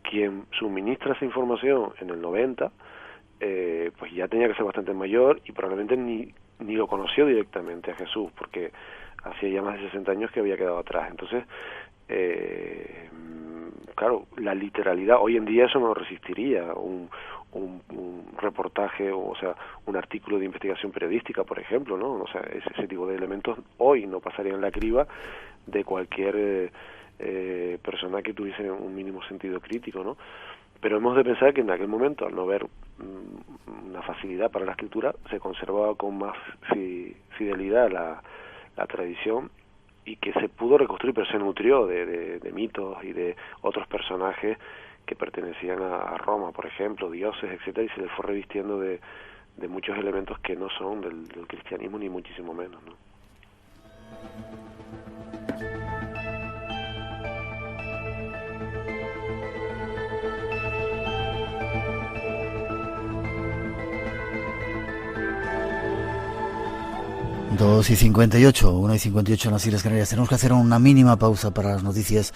quien suministra esa información en el 90 pues ya tenía que ser bastante mayor y probablemente ni lo conoció directamente a Jesús, porque hacía ya más de 60 años que había quedado atrás. Entonces claro, la literalidad hoy en día eso no resistiría un reportaje, o sea, un artículo de investigación periodística, por ejemplo, ¿no? O sea, ese tipo de elementos hoy no pasarían la criba de cualquier persona que tuviese un mínimo sentido crítico, ¿no? Pero hemos de pensar que en aquel momento, al no haber una facilidad para la escritura, se conservaba con más fidelidad la tradición, y que se pudo reconstruir, pero se nutrió de mitos y de otros personajes que pertenecían a Roma, por ejemplo, dioses, etcétera, y se les fue revistiendo de muchos elementos que no son del cristianismo, ni muchísimo menos, ¿no?
Dos y 58, 1:58 en las Islas Canarias. Tenemos que hacer una mínima pausa para las noticias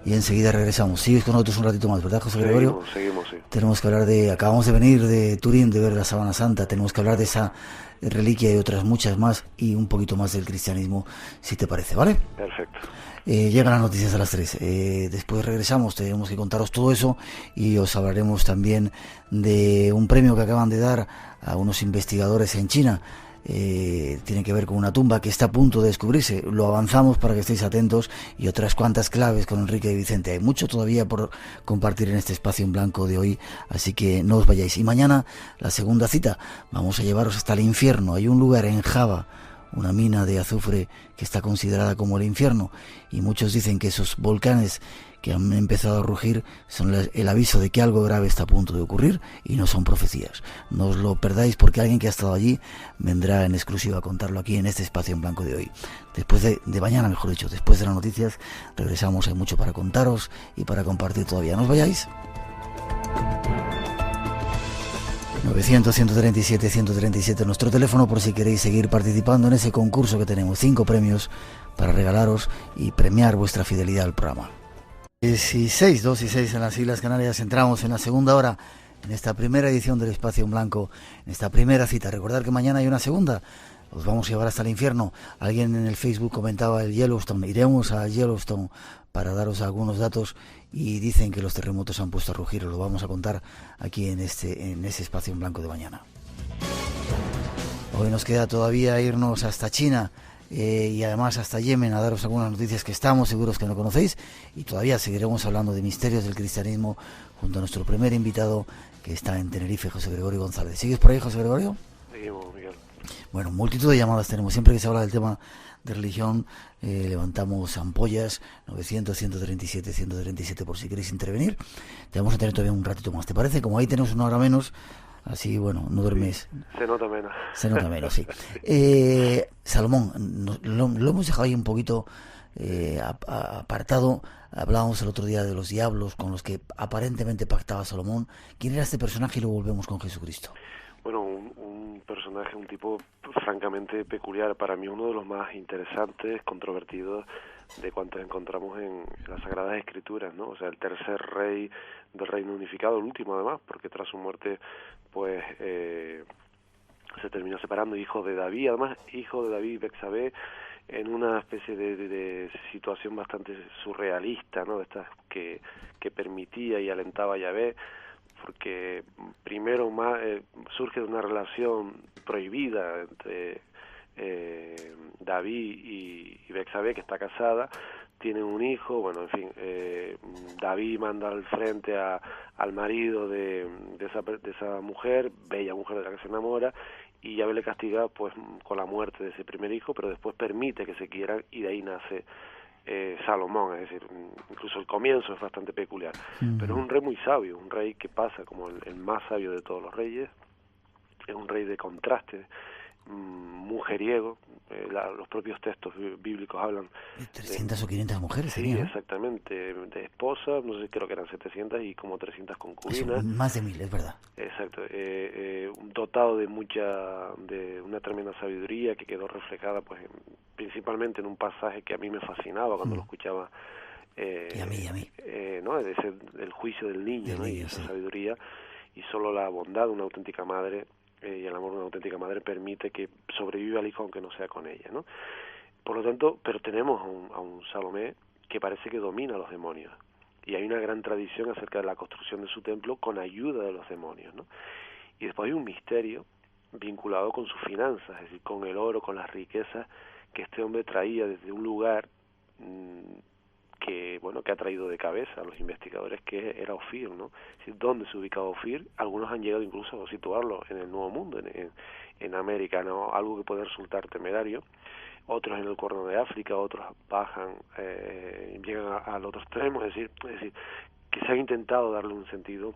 y enseguida regresamos. Sigues con nosotros un ratito más, ¿verdad, José Gregorio?
Seguimos, sí.
Tenemos que hablar acabamos de venir de Turín, de ver la Sábana Santa, tenemos que hablar de esa reliquia y otras muchas más, y un poquito más del cristianismo, si te parece, ¿vale?
Perfecto.
Llegan las noticias a las 3. Después regresamos, tenemos que contaros todo eso y os hablaremos también de un premio que acaban de dar a unos investigadores en China. Tiene que ver con una tumba que está a punto de descubrirse. Lo avanzamos para que estéis atentos, y otras cuantas claves con Enrique y Vicente. Hay mucho todavía por compartir en este espacio en blanco de hoy, así que no os vayáis. Y mañana la segunda cita, vamos a llevaros hasta el infierno. Hay un lugar en Java, una mina de azufre que está considerada como el infierno, y muchos dicen que esos volcanes que han empezado a rugir son el aviso de que algo grave está a punto de ocurrir, y no son profecías. No os lo perdáis, porque alguien que ha estado allí vendrá en exclusiva a contarlo aquí en este espacio en blanco de hoy. Después de mañana, mejor dicho, después de las noticias, regresamos. Hay mucho para contaros y para compartir todavía. No os vayáis. 900-137-137 nuestro teléfono, por si queréis seguir participando en ese concurso que tenemos. 5 premios para regalaros y premiar vuestra fidelidad al programa. 2 y 6 en las Islas Canarias. Entramos en la segunda hora, en esta primera edición del Espacio en Blanco, en esta primera cita. Recordad que mañana hay una segunda. Os vamos a llevar hasta el infierno. Alguien en el Facebook comentaba el Yellowstone. Iremos a Yellowstone para daros algunos datos, y dicen que los terremotos han puesto a rugir. Os lo vamos a contar aquí en ese Espacio en Blanco de mañana. Hoy nos queda todavía irnos hasta China, y además hasta Yemen a daros algunas noticias que estamos seguros que no conocéis, y todavía seguiremos hablando de misterios del cristianismo junto a nuestro primer invitado que está en Tenerife, José Gregorio González. ¿Sigues por ahí, José Gregorio?
Seguimos, Miguel.
Bueno, multitud de llamadas tenemos. Siempre que se habla del tema de religión, levantamos ampollas, 900-137-137 por si queréis intervenir. Te vamos a tener todavía un ratito más, ¿te parece? Como ahí tenemos una hora menos, así, bueno, no duermes.
Sí, se nota menos.
Se nota menos, sí. Salomón, lo hemos dejado ahí un poquito apartado. Hablábamos el otro día de los diablos con los que aparentemente pactaba Salomón. ¿Quién era este personaje? Y luego volvemos con Jesucristo.
Bueno, un personaje, un tipo francamente peculiar, para mí uno de los más interesantes, controvertidos de cuantos encontramos en las Sagradas Escrituras, ¿no? O sea, el tercer rey del Reino Unificado, el último además, porque tras su muerte, pues, se terminó separando, hijo de David, además, hijo de David y Betsabé, en una especie de situación bastante surrealista, ¿no? De estas que permitía y alentaba a Yahvé, porque primero surge de una relación prohibida entre David y Betsabé, que está casada, tienen un hijo, bueno, en fin, David manda al frente al marido de esa mujer, bella mujer de la que se enamora, y Yahvé le castiga pues con la muerte de ese primer hijo, pero después permite que se quieran, y de ahí nace Salomón. Es decir, incluso el comienzo es bastante peculiar, pero es un rey muy sabio, un rey que pasa como el más sabio de todos los reyes, es un rey de contraste, mujeriego. Los propios textos bíblicos hablan
300 o 500 mujeres.
Sí,
tenía, ¿no?
Exactamente, de esposas, no sé, creo que eran 700 y como 300 concubinas.
Eso, más de 1000, es verdad.
Exacto, dotado de una tremenda sabiduría que quedó reflejada pues principalmente en un pasaje que a mí me fascinaba cuando lo escuchaba.
Y a mí.
¿No? El juicio del niño, ¿no? Y esa sabiduría, y solo la bondad de una auténtica madre y el amor de una auténtica madre permite que sobreviva al hijo aunque no sea con ella, ¿no? Por lo tanto, pero tenemos a un Salomé que parece que domina a los demonios, y hay una gran tradición acerca de la construcción de su templo con ayuda de los demonios, ¿no? Y después hay un misterio vinculado con sus finanzas, es decir, con el oro, con las riquezas que este hombre traía desde un lugar que ha traído de cabeza a los investigadores, que era Ofir, ¿no? Es decir, ¿dónde se ubicaba Ofir? Algunos han llegado incluso a situarlo en el Nuevo Mundo, en América, ¿no? Algo que puede resultar temerario. Otros en el Cuerno de África, otros bajan, llegan al otro extremo, es decir, que se ha intentado darle un sentido,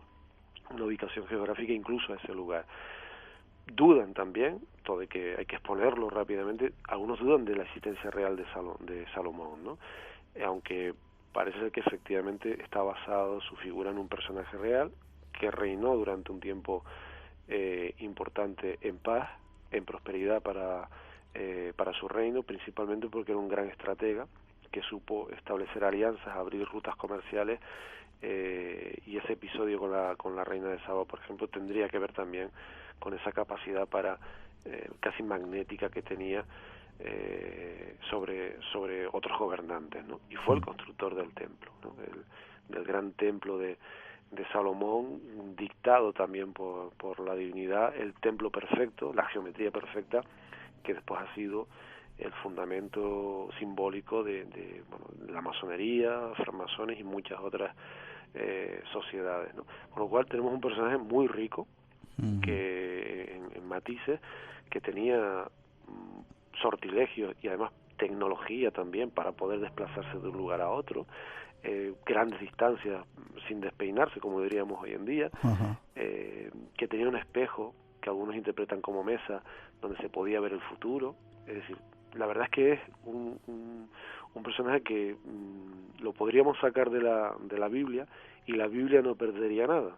una ubicación geográfica incluso a ese lugar. Dudan también, todo de que hay que exponerlo rápidamente, algunos dudan de la existencia real de Salomón, ¿no? Aunque parece ser que efectivamente está basado su figura en un personaje real que reinó durante un tiempo importante en paz, en prosperidad para su reino, principalmente porque era un gran estratega que supo establecer alianzas, abrir rutas comerciales, y ese episodio con la reina de Saba, por ejemplo, tendría que ver también con esa capacidad casi magnética que tenía sobre otros gobernantes, ¿no? Y fue el constructor del templo, ¿no? Del gran templo de Salomón, dictado también por la divinidad, el templo perfecto, la geometría perfecta, que después ha sido el fundamento simbólico de la masonería, francmasones y muchas otras sociedades, ¿no? Con lo cual tenemos un personaje muy rico, que en matices, que tenía sortilegios y además tecnología también para poder desplazarse de un lugar a otro, grandes distancias sin despeinarse, como diríamos hoy en día, que tenía un espejo que algunos interpretan como mesa, donde se podía ver el futuro. Es decir, la verdad es que es un personaje que lo podríamos sacar de la Biblia y la Biblia no perdería nada,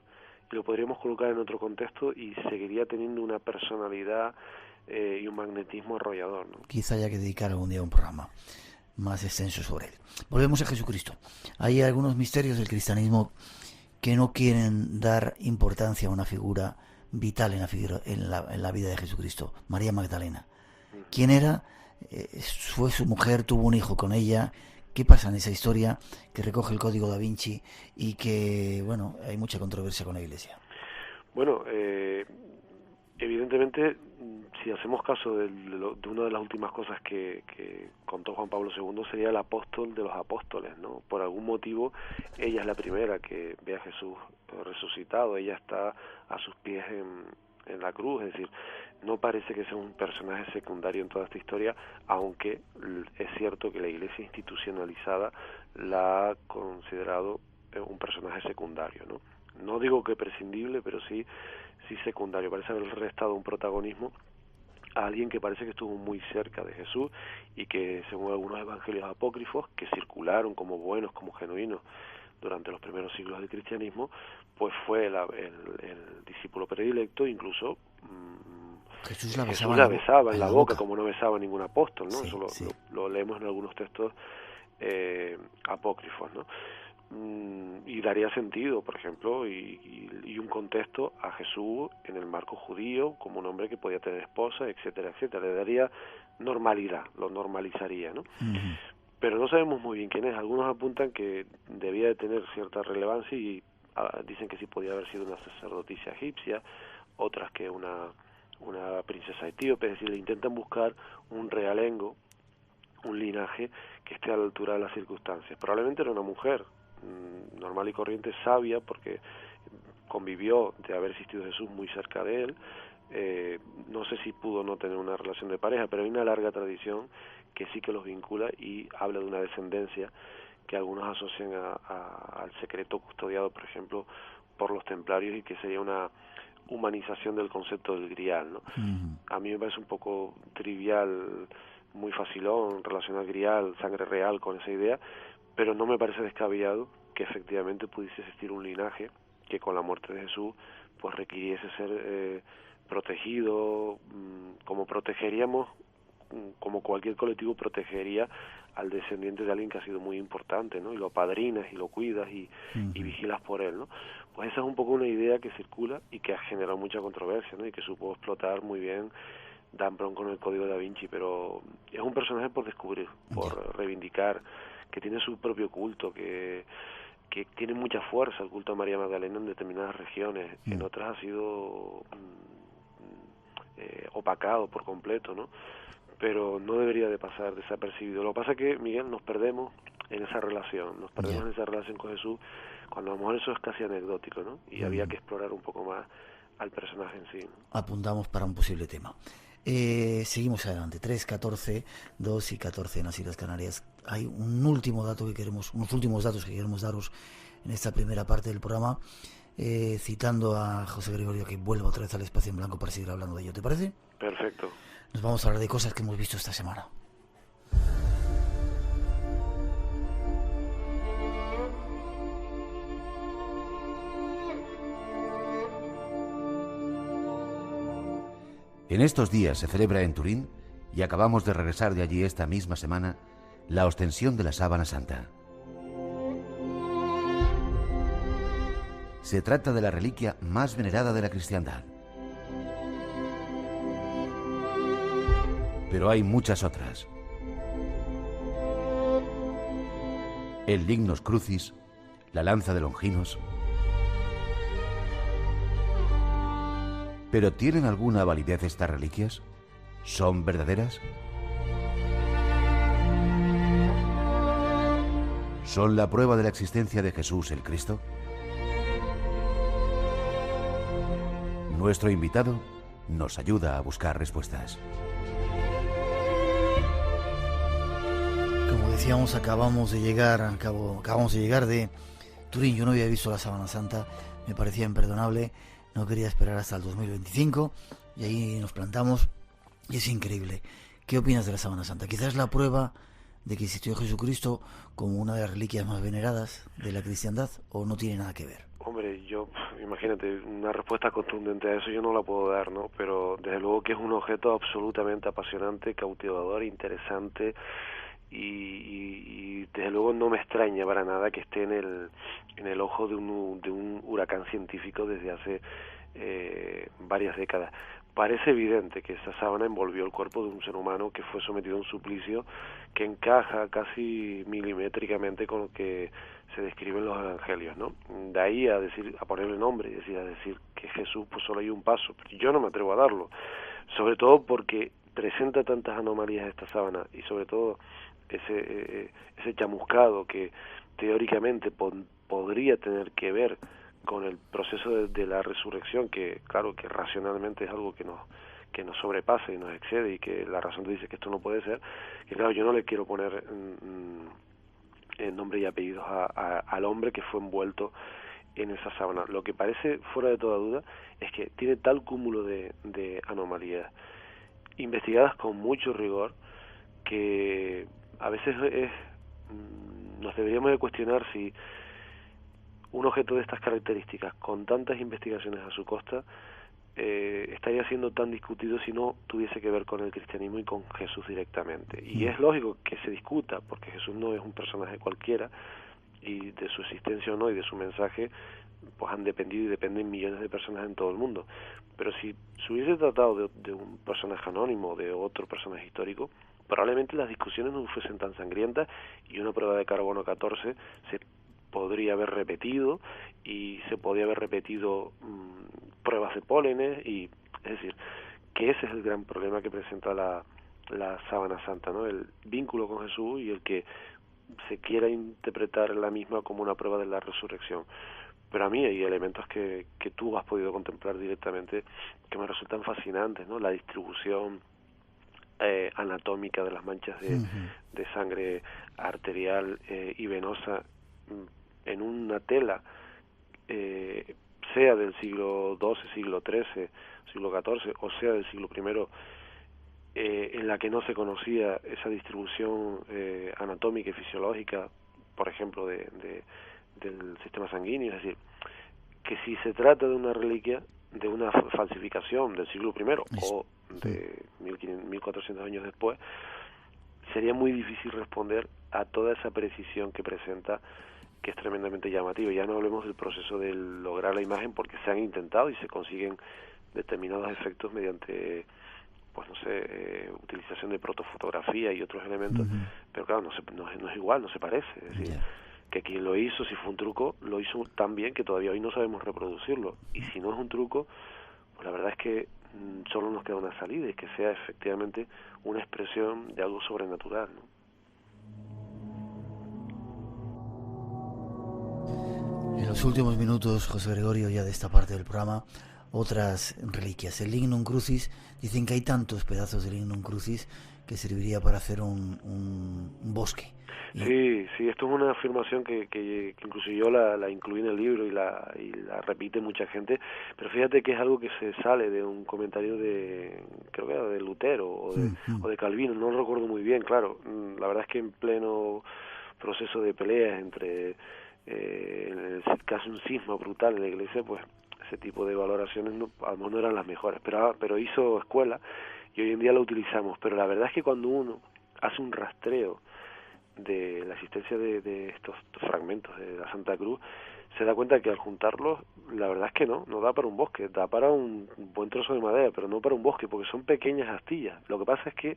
y lo podríamos colocar en otro contexto y seguiría teniendo una personalidad y un magnetismo arrollador, ¿no?
Quizá haya que dedicar algún día un programa más extenso sobre él. Volvemos a Jesucristo. Hay algunos misterios del cristianismo que no quieren dar importancia a una figura vital en la vida de Jesucristo. María Magdalena. ¿Quién era? Fue su mujer, tuvo un hijo con ella. ¿Qué pasa en esa historia que recoge el Código Da Vinci y que, bueno, hay mucha controversia con la Iglesia?
Bueno, evidentemente, si hacemos caso de una de las últimas cosas que contó Juan Pablo II, sería el apóstol de los apóstoles, ¿no? Por algún motivo, ella es la primera que ve a Jesús resucitado, ella está a sus pies en la cruz, es decir, no parece que sea un personaje secundario en toda esta historia, aunque es cierto que la Iglesia institucionalizada la ha considerado un personaje secundario, ¿no? No digo que prescindible, pero sí secundario. Parece haber restado un protagonismo a alguien que parece que estuvo muy cerca de Jesús y que, según algunos evangelios apócrifos que circularon como buenos, como genuinos durante los primeros siglos del cristianismo, pues fue el discípulo predilecto, incluso
Jesús la
besaba en la boca como no besaba ningún apóstol, ¿no?
Sí,
Eso
sí.
lo leemos en algunos textos apócrifos, ¿no? Y daría sentido, por ejemplo, y un contexto a Jesús en el marco judío como un hombre que podía tener esposa, etcétera, etcétera. Le daría normalidad, lo normalizaría, ¿no?
Uh-huh.
Pero no sabemos muy bien quién es. Algunos apuntan que debía de tener cierta relevancia y dicen que sí podía haber sido una sacerdotisa egipcia, otras que una princesa etíope, es decir, le intentan buscar un realengo, un linaje que esté a la altura de las circunstancias. Probablemente era una mujer normal y corriente, sabia, porque convivió de haber existido Jesús muy cerca de él. No sé si pudo no tener una relación de pareja, pero hay una larga tradición que sí que los vincula y habla de una descendencia que algunos asocian al secreto custodiado, por ejemplo, por los templarios, y que sería una humanización del concepto del grial, ¿no?
Uh-huh.
A mí me parece un poco trivial, muy facilón relacionar grial, sangre real con esa idea, pero no me parece descabellado que efectivamente pudiese existir un linaje que con la muerte de Jesús pues requiriese ser protegido, como protegeríamos, como cualquier colectivo protegería al descendiente de alguien que ha sido muy importante, ¿no? Y lo apadrinas y lo cuidas y vigilas por él, ¿no? Pues esa es un poco una idea que circula y que ha generado mucha controversia, ¿no? Y que supo explotar muy bien Dan Brown con el Código da Vinci, pero es un personaje por descubrir, por reivindicar, que tiene su propio culto, que tiene mucha fuerza el culto a María Magdalena en determinadas regiones, en otras ha sido opacado por completo, ¿no? Pero no debería de pasar desapercibido. Lo que pasa es que, Miguel, nos perdemos en esa relación, en esa relación con Jesús, cuando a lo mejor eso es casi anecdótico, ¿no? Y había que explorar un poco más al personaje en sí, ¿no?
Apuntamos para un posible tema. Seguimos adelante. 3, 14, 2 y 14 en las Islas Canarias. Hay un último dato unos últimos datos que queremos daros en esta primera parte del programa, citando a José Gregorio que vuelva otra vez al Espacio en Blanco para seguir hablando de ello. ¿Te parece?
Perfecto.
Nos vamos a hablar de cosas que hemos visto esta semana.
En estos días se celebra en Turín, y acabamos de regresar de allí esta misma semana, la ostensión de la Sábana Santa. Se trata de la reliquia más venerada de la cristiandad. Pero hay muchas otras. El Lignus Crucis, la lanza de Longinos. ¿Pero tienen alguna validez estas reliquias? ¿Son verdaderas? ¿Son la prueba de la existencia de Jesús el Cristo? Nuestro invitado nos ayuda a buscar respuestas.
Como decíamos, acabamos de llegar de Turín. Yo no había visto la Sábana Santa, me parecía imperdonable, no quería esperar hasta el 2025 y ahí nos plantamos y es increíble. ¿Qué opinas de la Sábana Santa? Quizás es la prueba de que existió Jesucristo como una de las reliquias más veneradas de la cristiandad, o no tiene nada que ver.
Hombre, imagínate, una respuesta contundente a eso yo no la puedo dar, ¿no? Pero desde luego que es un objeto absolutamente apasionante, cautivador, interesante, y desde luego no me extraña para nada que esté en el ojo de un huracán científico desde hace varias décadas. Parece evidente que esa sábana envolvió el cuerpo de un ser humano que fue sometido a un suplicio que encaja casi milimétricamente con lo que se describe en los evangelios, ¿no? De ahí a ponerle nombre y a decir que Jesús, pues solo hay un paso, pero yo no me atrevo a darlo. sobre todo porque presenta tantas anomalías esta sábana, y sobre todo ese chamuscado que teóricamente podría tener que ver con el proceso de la resurrección, que claro que racionalmente es algo que nos sobrepasa y nos excede, y que la razón te dice que esto no puede ser, que claro, yo no le quiero poner nombre y apellidos al hombre que fue envuelto en esa sábana. Lo que parece fuera de toda duda es que tiene tal cúmulo de anomalías investigadas con mucho rigor, que a veces nos deberíamos de cuestionar si un objeto de estas características, con tantas investigaciones a su costa, estaría siendo tan discutido si no tuviese que ver con el cristianismo y con Jesús directamente. Y es lógico que se discuta, porque Jesús no es un personaje cualquiera, y de su existencia o no, y de su mensaje, pues han dependido y dependen millones de personas en todo el mundo. Pero si se hubiese tratado de un personaje anónimo, de otro personaje histórico, probablemente las discusiones no fuesen tan sangrientas, y una prueba de carbono 14 se podría haber repetido, y se podría haber repetido pruebas de pólenes, y es decir, que ese es el gran problema que presenta la sábana santa, ¿no? El vínculo con Jesús, y el que se quiera interpretar la misma como una prueba de la resurrección. Pero a mí hay elementos que tú has podido contemplar directamente que me resultan fascinantes, ¿no? La distribución anatómica de las manchas de sangre arterial y venosa en una tela, sea del siglo XII, siglo XIII, siglo XIV, o sea del siglo I, en la que no se conocía esa distribución anatómica y fisiológica, por ejemplo, del sistema sanguíneo. Es decir, que si se trata de una reliquia, de una falsificación del siglo I o de 1400 años después, sería muy difícil responder a toda esa precisión que presenta, que es tremendamente llamativo. Ya no hablemos del proceso de lograr la imagen, porque se han intentado y se consiguen determinados efectos mediante, pues no sé, utilización de protofotografía y otros elementos, pero claro, no es igual, no se parece. Es decir, que quien lo hizo, si fue un truco, lo hizo tan bien que todavía hoy no sabemos reproducirlo. Y si no es un truco, pues la verdad es que solo nos queda una salida, y que sea efectivamente una expresión de algo sobrenatural, ¿no?
En los últimos minutos, José Gregorio, ya de esta parte del programa, otras reliquias. El Lignum Crucis, dicen que hay tantos pedazos del Lignum Crucis que serviría para hacer un bosque.
Sí, esto es una afirmación que incluso yo la incluí en el libro, y la repite mucha gente, pero fíjate que es algo que se sale de un comentario creo que era de Lutero o de Calvino, no lo recuerdo muy bien, claro. La verdad es que en pleno proceso de peleas entre casi un cisma brutal en la Iglesia, pues ese tipo de valoraciones a lo mejor no eran las mejores, pero hizo escuela, y hoy en día la utilizamos. Pero la verdad es que cuando uno hace un rastreo de la existencia de estos fragmentos de la Santa Cruz, se da cuenta que al juntarlos, la verdad es que no da para un bosque, da para un buen trozo de madera, pero no para un bosque, porque son pequeñas astillas. Lo que pasa es que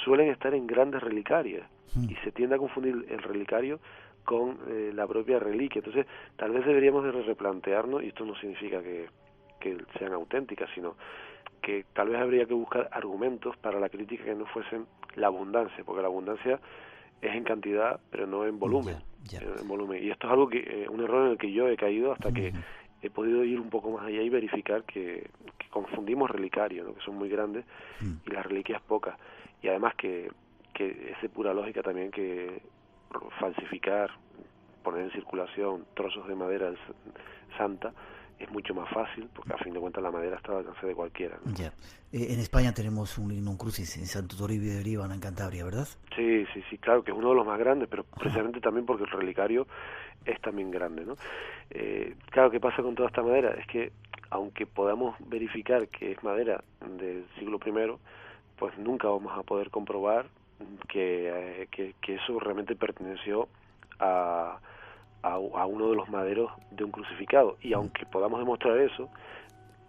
suelen estar en grandes relicarias, y se tiende a confundir el relicario con la propia reliquia. Entonces, tal vez deberíamos de replantearnos, y esto no significa que sean auténticas, sino que tal vez habría que buscar argumentos para la crítica que no fuesen la abundancia, porque la abundancia es en cantidad, pero no en volumen. En volumen. Y esto es algo un error en el que yo he caído hasta que he podido ir un poco más allá y verificar que confundimos relicarios, ¿no? Que son muy grandes, y las reliquias pocas. Y además que es de pura lógica también que falsificar, poner en circulación trozos de madera santa es mucho más fácil, porque a fin de cuentas la madera está al alcance de cualquiera, ¿no?
En España tenemos un Lignum Crucis en Santo Toribio de Líbano, en Cantabria, ¿verdad?
Sí, claro, que es uno de los más grandes, pero precisamente también porque el relicario es también grande, ¿no? Claro, ¿qué pasa con toda esta madera? Es que, aunque podamos verificar que es madera del siglo I, pues nunca vamos a poder comprobar que eso realmente perteneció a uno de los maderos de un crucificado. Y aunque podamos demostrar eso,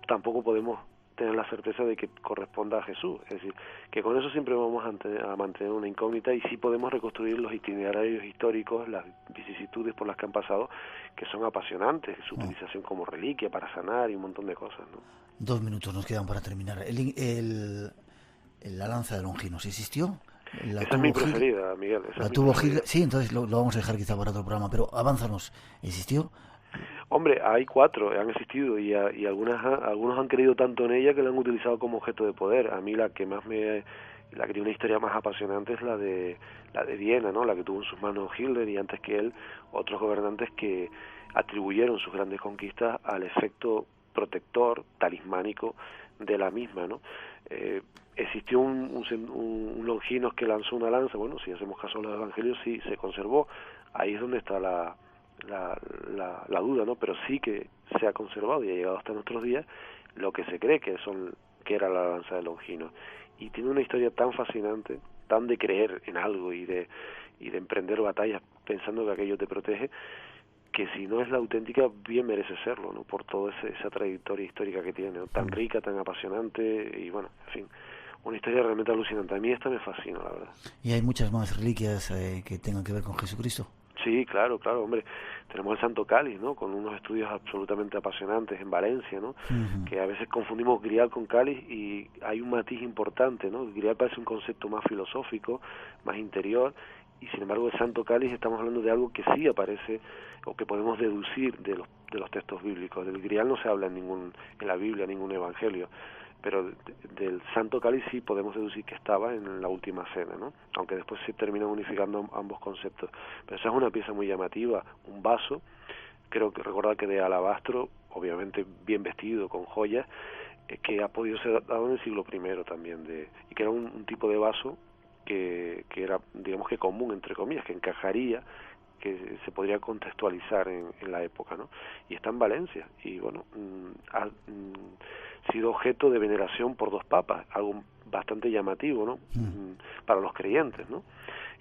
tampoco podemos tener la certeza de que corresponda a Jesús. Es decir, que con eso siempre vamos a mantener una incógnita, y sí podemos reconstruir los itinerarios históricos, las vicisitudes por las que han pasado, que son apasionantes, su utilización como reliquia para sanar y un montón de cosas, ¿no?
2 minutos nos quedan para terminar. La lanza de Longinos, ¿existió?
Esa es mi preferida, Miguel.
La tuvo Hitler. Sí, entonces lo vamos a dejar quizá para otro programa, pero avánzanos. ¿Existió?
Hombre, hay 4, han existido, y algunos han creído tanto en ella que la han utilizado como objeto de poder. A mí la que tiene una historia más apasionante es la de Viena, ¿no? La que tuvo en sus manos Hitler, y antes que él otros gobernantes que atribuyeron sus grandes conquistas al efecto protector, talismánico de la misma, ¿no? Existió un Longinos que lanzó una lanza. Bueno, si hacemos caso a los evangelios, sí se conservó. Ahí es donde está la duda, ¿no? Pero sí que se ha conservado y ha llegado hasta nuestros días lo que se cree que era la lanza de Longinos. Y tiene una historia tan fascinante, tan de creer en algo y de emprender batallas pensando que aquello te protege, que si no es la auténtica, bien merece serlo, ¿no? Por toda esa trayectoria histórica que tiene, ¿no? Tan rica, tan apasionante, y bueno, en fin, una historia realmente alucinante. A mí esta me fascina, la verdad.
¿Y hay muchas más reliquias que tengan que ver con Jesucristo?
Sí, claro, hombre. Tenemos el Santo Cáliz, ¿no? Con unos estudios absolutamente apasionantes en Valencia, ¿no? Uh-huh. Que a veces confundimos grial con cáliz, y hay un matiz importante, ¿no? El grial parece un concepto más filosófico, más interior, y sin embargo el Santo Cáliz estamos hablando de algo que sí aparece, o que podemos deducir de los textos bíblicos. Del grial no se habla en la Biblia, ningún evangelio, pero del Santo Cáliz sí podemos deducir que estaba en la Última Cena, ¿no? Aunque después se terminan unificando ambos conceptos. Pero esa es una pieza muy llamativa, un vaso, creo que recordar que de alabastro, obviamente bien vestido, con joyas, que ha podido ser dado en el siglo I también, y que era un tipo de vaso que era, digamos que común, entre comillas, que encajaría, que se podría contextualizar en la época, ¿no? Y está en Valencia, y bueno, ha sido objeto de veneración por 2 papas, algo bastante llamativo, ¿no? Para los creyentes, ¿no?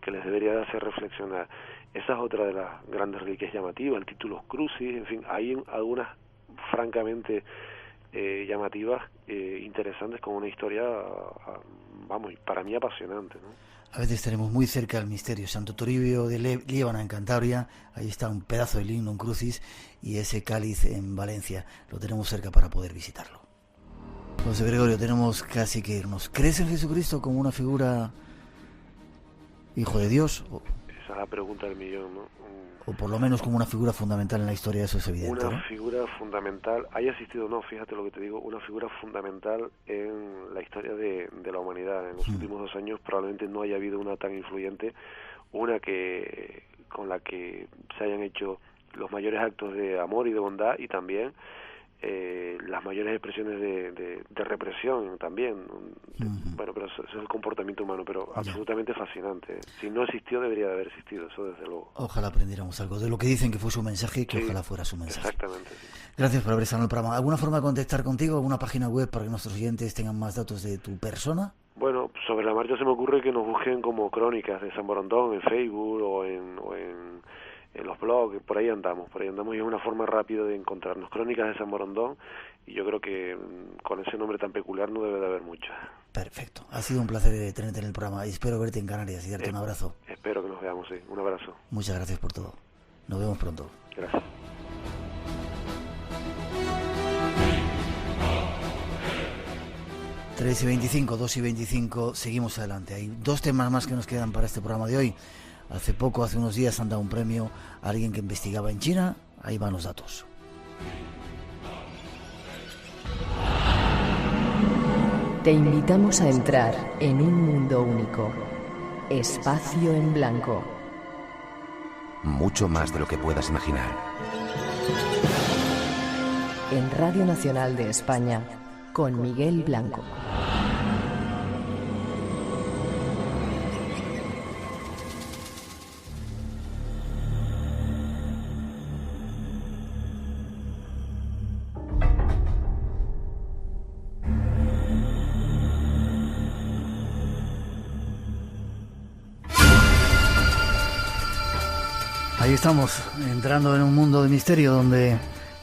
Que les debería de hacer reflexionar. Esa es otra de las grandes reliquias llamativas, el Titulus Crucis, en fin, hay algunas francamente llamativas, interesantes, con una historia, vamos, para mí apasionante, ¿no?
A veces tenemos muy cerca el misterio. Santo Toribio de Liébana, en Cantabria, ahí está un pedazo de lignum crucis, y ese cáliz en Valencia, lo tenemos cerca para poder visitarlo. José Gregorio, tenemos casi que irnos. ¿Crees en Jesucristo como una figura hijo de Dios?
Esa es la pregunta del millón, ¿no?
O por lo menos como una figura fundamental en la historia, eso es evidente,
Una
¿no?
figura fundamental, haya existido o no, fíjate lo que te digo, una figura fundamental en la historia de la humanidad. En los últimos 2 años probablemente no haya habido una tan influyente, una con la que se hayan hecho los mayores actos de amor y de bondad, y también las mayores expresiones de represión también. Bueno, pero eso es el comportamiento humano, pero absolutamente fascinante. Si no existió, debería de haber existido, eso desde luego.
Ojalá aprendiéramos algo de lo que dicen que fue su mensaje, que ojalá fuera su mensaje.
Exactamente. Sí.
Gracias por haber estado en el programa. ¿Alguna forma de contactar contigo? ¿Alguna página web para que nuestros oyentes tengan más datos de tu persona?
Bueno, sobre la marcha se me ocurre que nos busquen como Crónicas de San Borondón en Facebook o en los blogs, por ahí andamos, y es una forma rápida de encontrarnos. Crónicas de San Borondón, y yo creo que con ese nombre tan peculiar no debe de haber muchas.
Perfecto, ha sido un placer tenerte en el programa, y espero verte en Canarias y darte un abrazo.
Espero que nos veamos, sí, un abrazo.
Muchas gracias por todo, nos vemos pronto.
Gracias.
...3 y 25, 2 y 25, seguimos adelante. Hay 2 temas más que nos quedan para este programa de hoy. Hace unos días han dado un premio a alguien que investigaba en China. Ahí van los datos.
Te invitamos a entrar en un mundo único. Espacio en blanco.
Mucho más de lo que puedas imaginar.
En Radio Nacional de España, con Miguel Blanco.
Ahí estamos, entrando en un mundo de misterio donde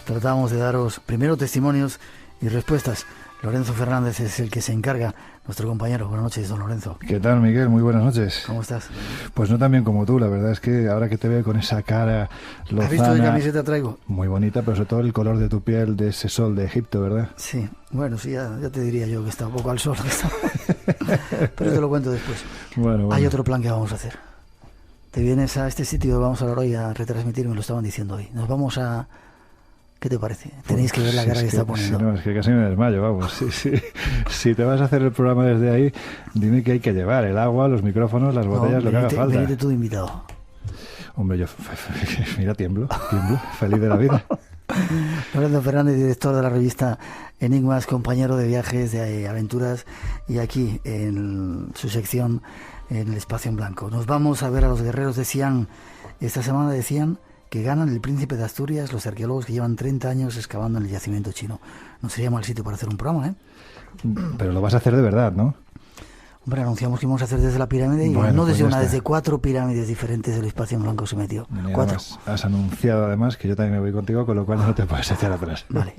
tratamos de daros primero testimonios y respuestas Lorenzo Fernández es el que se encarga, nuestro compañero. Buenas noches, don Lorenzo.
¿Qué tal, Miguel? Muy buenas noches.
¿Cómo estás?
Pues no tan bien como tú, la verdad es que ahora que te veo con esa cara lozana...
¿Has visto qué camiseta traigo?
Muy bonita, pero sobre todo el color de tu piel, de ese sol de Egipto, ¿verdad?
Sí, bueno, sí, ya te diría yo que está un poco al sol. Pero te lo cuento después.
Bueno.
Hay otro plan que vamos a hacer. Te vienes a este sitio que vamos a hablar hoy a retransmitir, me lo estaban diciendo hoy. Nos vamos a... ¿Qué te parece? Tenéis que ver la cara que está poniendo.
Sí, no, es que casi me desmayo, vamos. Sí. Si te vas a hacer el programa desde ahí, dime que hay que llevar el agua, los micrófonos, las botellas, lo que haga falta.
Venite tú de invitado.
Hombre, yo, mira, tiemblo, feliz de la vida.
Lorenzo Fernández, director de la revista Enigmas, compañero de viajes, de aventuras, y aquí en su sección, en el Espacio en Blanco. Nos vamos a ver a los guerreros de Xi'an. Esta semana decían que ganan el Príncipe de Asturias los arqueólogos que llevan 30 años excavando en el yacimiento chino. No sería mal sitio para hacer un programa, ¿eh?
Pero lo vas a hacer de verdad, ¿no?
Hombre, anunciamos que íbamos a hacer desde la pirámide y
bueno,
no desde
pues
una, desde 4 pirámides diferentes del Espacio en Blanco se metió. 4.
Has anunciado además que yo también me voy contigo, con lo cual no te puedes echar atrás.
Vale,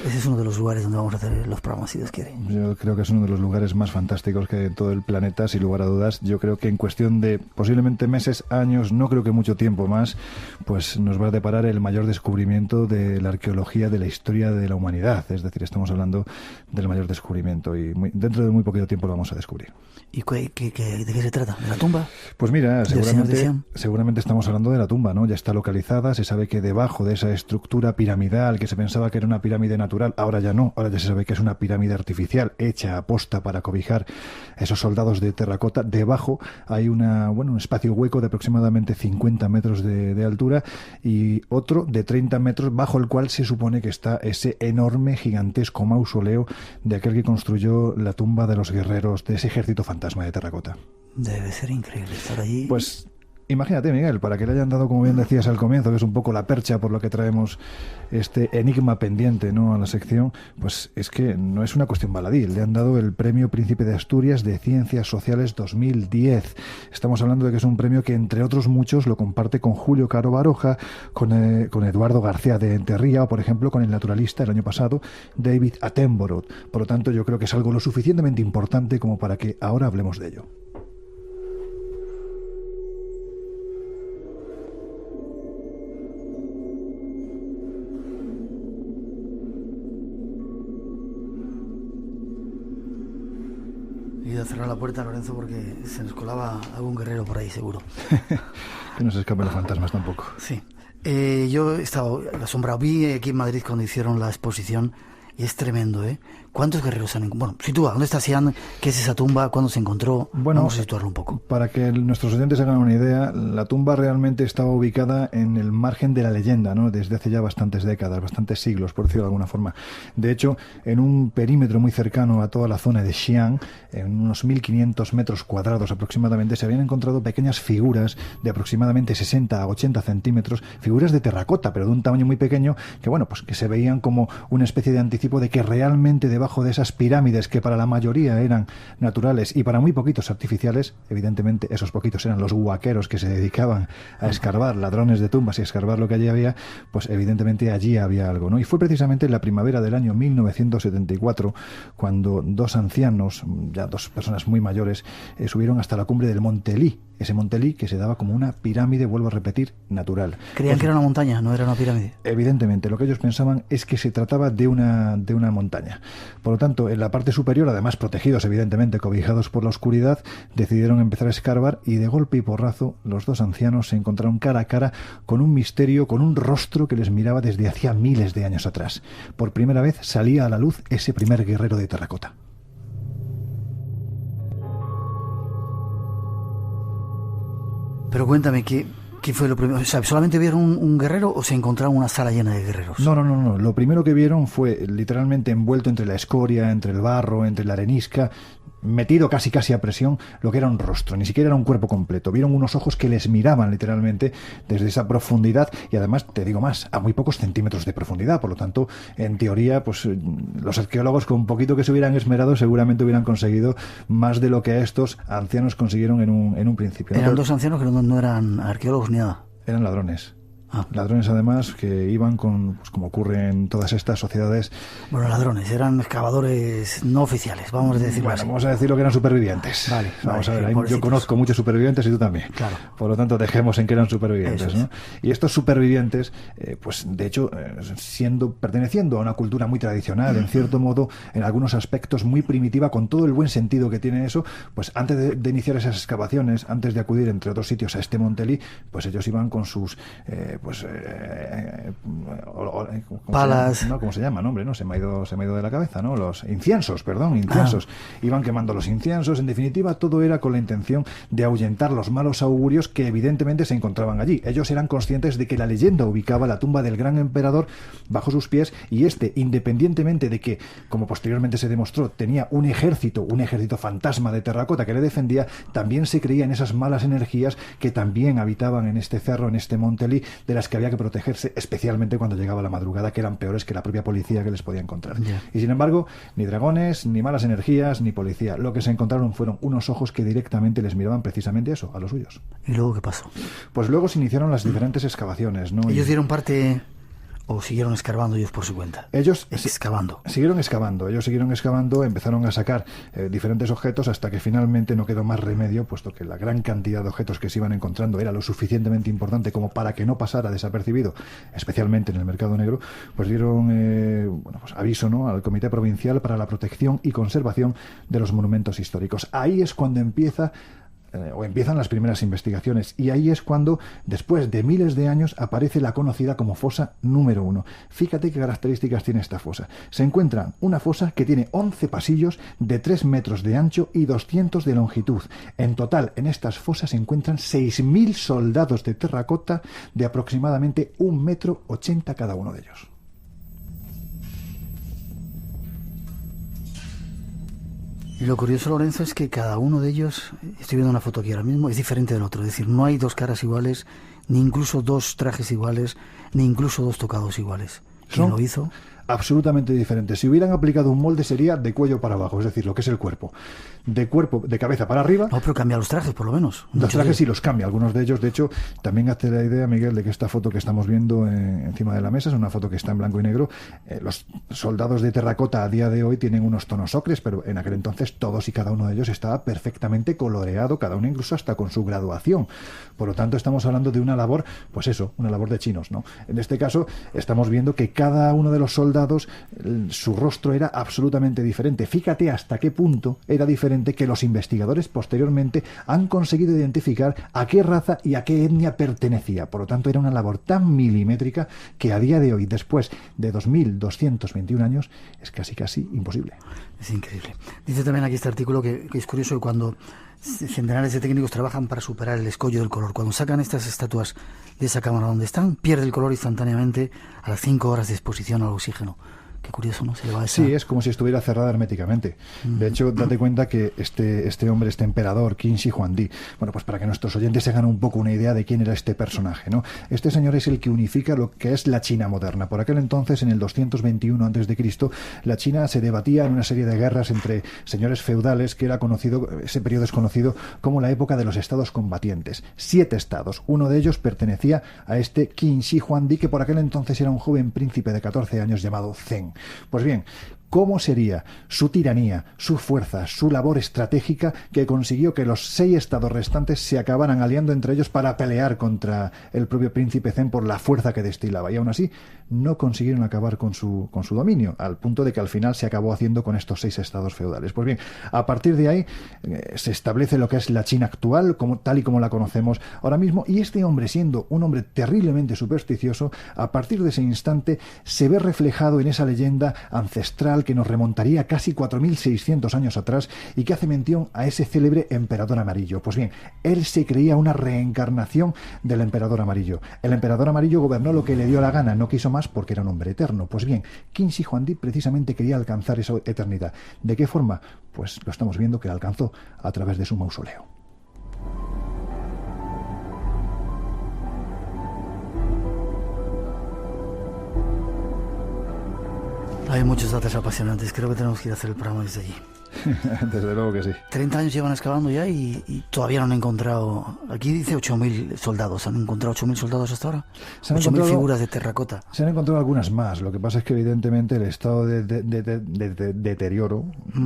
ese es uno de los lugares donde vamos a hacer los programas, si Dios quiere.
Yo creo que es uno de los lugares más fantásticos que hay en todo el planeta, sin lugar a dudas. Yo creo que en cuestión de posiblemente meses, años, no creo que mucho tiempo más, pues nos va a deparar el mayor descubrimiento de la arqueología de la historia de la humanidad. Es decir, estamos hablando del mayor descubrimiento y dentro de muy poquito tiempo lo vamos a descubrir.
¿Y de qué se trata? ¿De la tumba?
Pues mira, seguramente estamos hablando de la tumba, ¿no? Ya está localizada, se sabe que debajo de esa estructura piramidal que se pensaba que era una pirámide natural, ahora ya no, ahora ya se sabe que es una pirámide artificial hecha a posta para cobijar a esos soldados de terracota. Debajo hay un espacio hueco de aproximadamente 50 metros de altura y otro de 30 metros bajo el cual se supone que está ese enorme, gigantesco mausoleo de aquel que construyó la tumba de los guerreros de ese ejército fantasma de terracota.
Debe ser increíble estar allí.
Pues imagínate, Miguel, para que le hayan dado, como bien decías al comienzo, que es un poco la percha por lo que traemos este enigma pendiente, ¿no?, a la sección, pues es que no es una cuestión baladí. Le han dado el Premio Príncipe de Asturias de Ciencias Sociales 2010. Estamos hablando de que es un premio que, entre otros muchos, lo comparte con Julio Caro Baroja, con Eduardo García de Enterría o, por ejemplo, con el naturalista el año pasado, David Attenborough. Por lo tanto, yo creo que es algo lo suficientemente importante como para que ahora hablemos de ello.
He ido a cerrar la puerta, Lorenzo, porque se nos colaba algún guerrero por ahí, seguro.
Que no se escapen los fantasmas tampoco.
Sí. Yo he estado asombrado. Vi aquí en Madrid cuando hicieron la exposición y es tremendo, ¿eh? ¿Cuántos guerreros han encontrado? Bueno, sitúa, ¿dónde está Xi'an? ¿Qué es esa tumba? ¿Cuándo se encontró?
Bueno,
vamos a situarlo un poco.
Para que nuestros oyentes hagan una idea, la tumba realmente estaba ubicada en el margen de la leyenda, ¿no?, desde hace ya bastantes décadas, bastantes siglos, por decirlo de alguna forma. De hecho, en un perímetro muy cercano a toda la zona de Xi'an, en unos 1.500 metros cuadrados aproximadamente, se habían encontrado pequeñas figuras de aproximadamente 60 a 80 centímetros, figuras de terracota, pero de un tamaño muy pequeño, que bueno, pues que se veían como una especie de anticipo de que realmente debajo de esas pirámides, que para la mayoría eran naturales y para muy poquitos artificiales, evidentemente esos poquitos eran los huaqueros que se dedicaban a escarbar, ladrones de tumbas y a escarbar lo que allí había, pues evidentemente allí había algo, ¿no? Y fue precisamente en la primavera del año 1974 cuando dos ancianos, ya dos personas muy mayores, subieron hasta la cumbre del Monte Lee, ese Monte Lee que se daba como una pirámide, vuelvo a repetir, natural.
Creían que era una montaña, no era una pirámide.
Evidentemente, lo que ellos pensaban es que se trataba de una montaña. Por lo tanto, en la parte superior, además protegidos, evidentemente, cobijados por la oscuridad, decidieron empezar a escarbar y de golpe y porrazo los dos ancianos se encontraron cara a cara con un misterio, con un rostro que les miraba desde hacía miles de años atrás. Por primera vez salía a la luz ese primer guerrero de terracota.
Pero cuéntame, ¿qué fue lo primero? O sea, ¿solamente vieron un guerrero o se encontraron una sala llena de guerreros?
No. Lo primero que vieron fue literalmente envuelto entre la escoria, entre el barro, entre la arenisca, metido casi a presión, lo que era un rostro, ni siquiera era un cuerpo completo. Vieron unos ojos que les miraban literalmente desde esa profundidad y además, te digo más, a muy pocos centímetros de profundidad. Por lo tanto, en teoría, pues los arqueólogos con un poquito que se hubieran esmerado seguramente hubieran conseguido más de lo que estos ancianos consiguieron en un principio.
Eran dos ancianos que no eran arqueólogos ni nada.
Eran ladrones. Ladrones, además, que iban con, pues, como ocurre en todas estas sociedades...
Bueno, ladrones, eran excavadores no oficiales, vamos a decirlo así.
Vamos a decirlo que eran supervivientes. Vamos a ver, yo conozco muchos supervivientes y tú también.
Claro.
Por lo tanto, dejemos en que eran supervivientes, ¿no? Y estos supervivientes, pues de hecho, perteneciendo a una cultura muy tradicional, en cierto modo, en algunos aspectos muy primitiva, con todo el buen sentido que tiene eso, pues antes de iniciar esas excavaciones, antes de acudir, entre otros sitios, a este Montelí, pues ellos iban con sus...
palas,
¿no? ¿Cómo se llama? Nombre, ¿no? Se me ha ido de la cabeza, ¿no? Los inciensos. Iban quemando los inciensos. En definitiva, todo era con la intención de ahuyentar los malos augurios que evidentemente se encontraban allí. Ellos eran conscientes de que la leyenda ubicaba la tumba del gran emperador bajo sus pies, y independientemente de que, como posteriormente se demostró, tenía un ejército fantasma de terracota que le defendía, también se creía en esas malas energías que también habitaban en este cerro, en este Montelí, de las que había que protegerse, especialmente cuando llegaba la madrugada, que eran peores que la propia policía que les podía encontrar. Y sin embargo, ni dragones, ni malas energías, ni policía. Lo que se encontraron fueron unos ojos que directamente les miraban precisamente eso, a los suyos.
¿Y luego qué pasó?
Pues luego se iniciaron las diferentes excavaciones, ¿no?
Ellos dieron parte... ¿O siguieron excavando ellos por su cuenta?
Ellos
siguieron excavando.
Ellos siguieron excavando, empezaron a sacar diferentes objetos hasta que finalmente no quedó más remedio, puesto que la gran cantidad de objetos que se iban encontrando era lo suficientemente importante como para que no pasara desapercibido, especialmente en el mercado negro. Pues dieron aviso, ¿no?, al Comité Provincial para la Protección y Conservación de los Monumentos Históricos. Ahí es cuando empiezan las primeras investigaciones, y ahí es cuando, después de miles de años, aparece la conocida como fosa número 1. Fíjate qué características tiene esta fosa. Se encuentra una fosa que tiene 11 pasillos de 3 metros de ancho y 200 de longitud. En total, en estas fosas se encuentran 6.000 soldados de terracota de aproximadamente 1,80 metros cada uno de ellos.
Y lo curioso, Lorenzo, es que cada uno de ellos, estoy viendo una foto aquí ahora mismo, es diferente del otro. Es decir, no hay dos caras iguales, ni incluso dos trajes iguales, ni incluso dos tocados iguales. ¿Quién lo hizo?
Absolutamente diferente. Si hubieran aplicado un molde, sería de cuello para abajo, es decir, lo que es el cuerpo. De cabeza para arriba.
No, pero cambia los trajes, por lo menos.
Los trajes sí los cambia, algunos de ellos. De hecho, también hace la idea, Miguel, de que esta foto que estamos viendo encima de la mesa es una foto que está en blanco y negro. Los soldados de terracota a día de hoy tienen unos tonos ocres, pero en aquel entonces todos y cada uno de ellos estaba perfectamente coloreado, cada uno incluso hasta con su graduación. Por lo tanto, estamos hablando de una labor, pues eso, una labor de chinos, ¿no? En este caso, estamos viendo que cada uno de los soldados, su rostro era absolutamente diferente. Fíjate hasta qué punto era diferente, que los investigadores posteriormente han conseguido identificar a qué raza y a qué etnia pertenecía. Por lo tanto, era una labor tan milimétrica que a día de hoy, después de 2.221 años, es casi imposible.
Es increíble. Dice también aquí este artículo que es curioso que cuando centenares de técnicos trabajan para superar el escollo del color, cuando sacan estas estatuas de esa cámara donde están, pierde el color instantáneamente a las 5 horas de exposición al oxígeno. Qué curioso, ¿no? Se le va esa...
Sí, es como si estuviera cerrada herméticamente. De hecho, date cuenta que este hombre, este emperador, Qin Shi Huangdi, bueno, pues para que nuestros oyentes se hagan un poco una idea de quién era este personaje, ¿no? Este señor es el que unifica lo que es la China moderna. Por aquel entonces, en el 221 a.C., la China se debatía en una serie de guerras entre señores feudales, que era conocido, ese periodo es conocido como la época de los estados combatientes. 7 estados. Uno de ellos pertenecía a este Qin Shi Huangdi, que por aquel entonces era un joven príncipe de 14 años llamado Zheng. Pues bien, ¿cómo sería su tiranía, su fuerza, su labor estratégica que consiguió que los 6 estados restantes se acabaran aliando entre ellos para pelear contra el propio príncipe Zheng por la fuerza que destilaba? Y aún así no consiguieron acabar con su dominio, al punto de que al final se acabó haciendo con estos 6 estados feudales. Pues bien, a partir de ahí se establece lo que es la China actual, tal y como la conocemos ahora mismo, y este hombre, siendo un hombre terriblemente supersticioso, a partir de ese instante se ve reflejado en esa leyenda ancestral que nos remontaría casi 4.600 años atrás y que hace mención a ese célebre emperador amarillo. Pues bien, él se creía una reencarnación del emperador amarillo. El emperador amarillo gobernó lo que le dio la gana, no quiso más porque era un hombre eterno. Pues bien, Qin Shi Huangdi precisamente quería alcanzar esa eternidad. ¿De qué forma? Pues lo estamos viendo que la alcanzó a través de su mausoleo.
Hay muchos datos apasionantes. Creo que tenemos que ir a hacer el programa desde allí.
Desde luego que sí.
30 años llevan excavando ya y todavía no han encontrado... Aquí dice 8.000 soldados. ¿Han encontrado 8.000 soldados hasta ahora? 8.000 figuras de terracota.
Se han encontrado algunas más. Lo que pasa es que evidentemente el estado de deterioro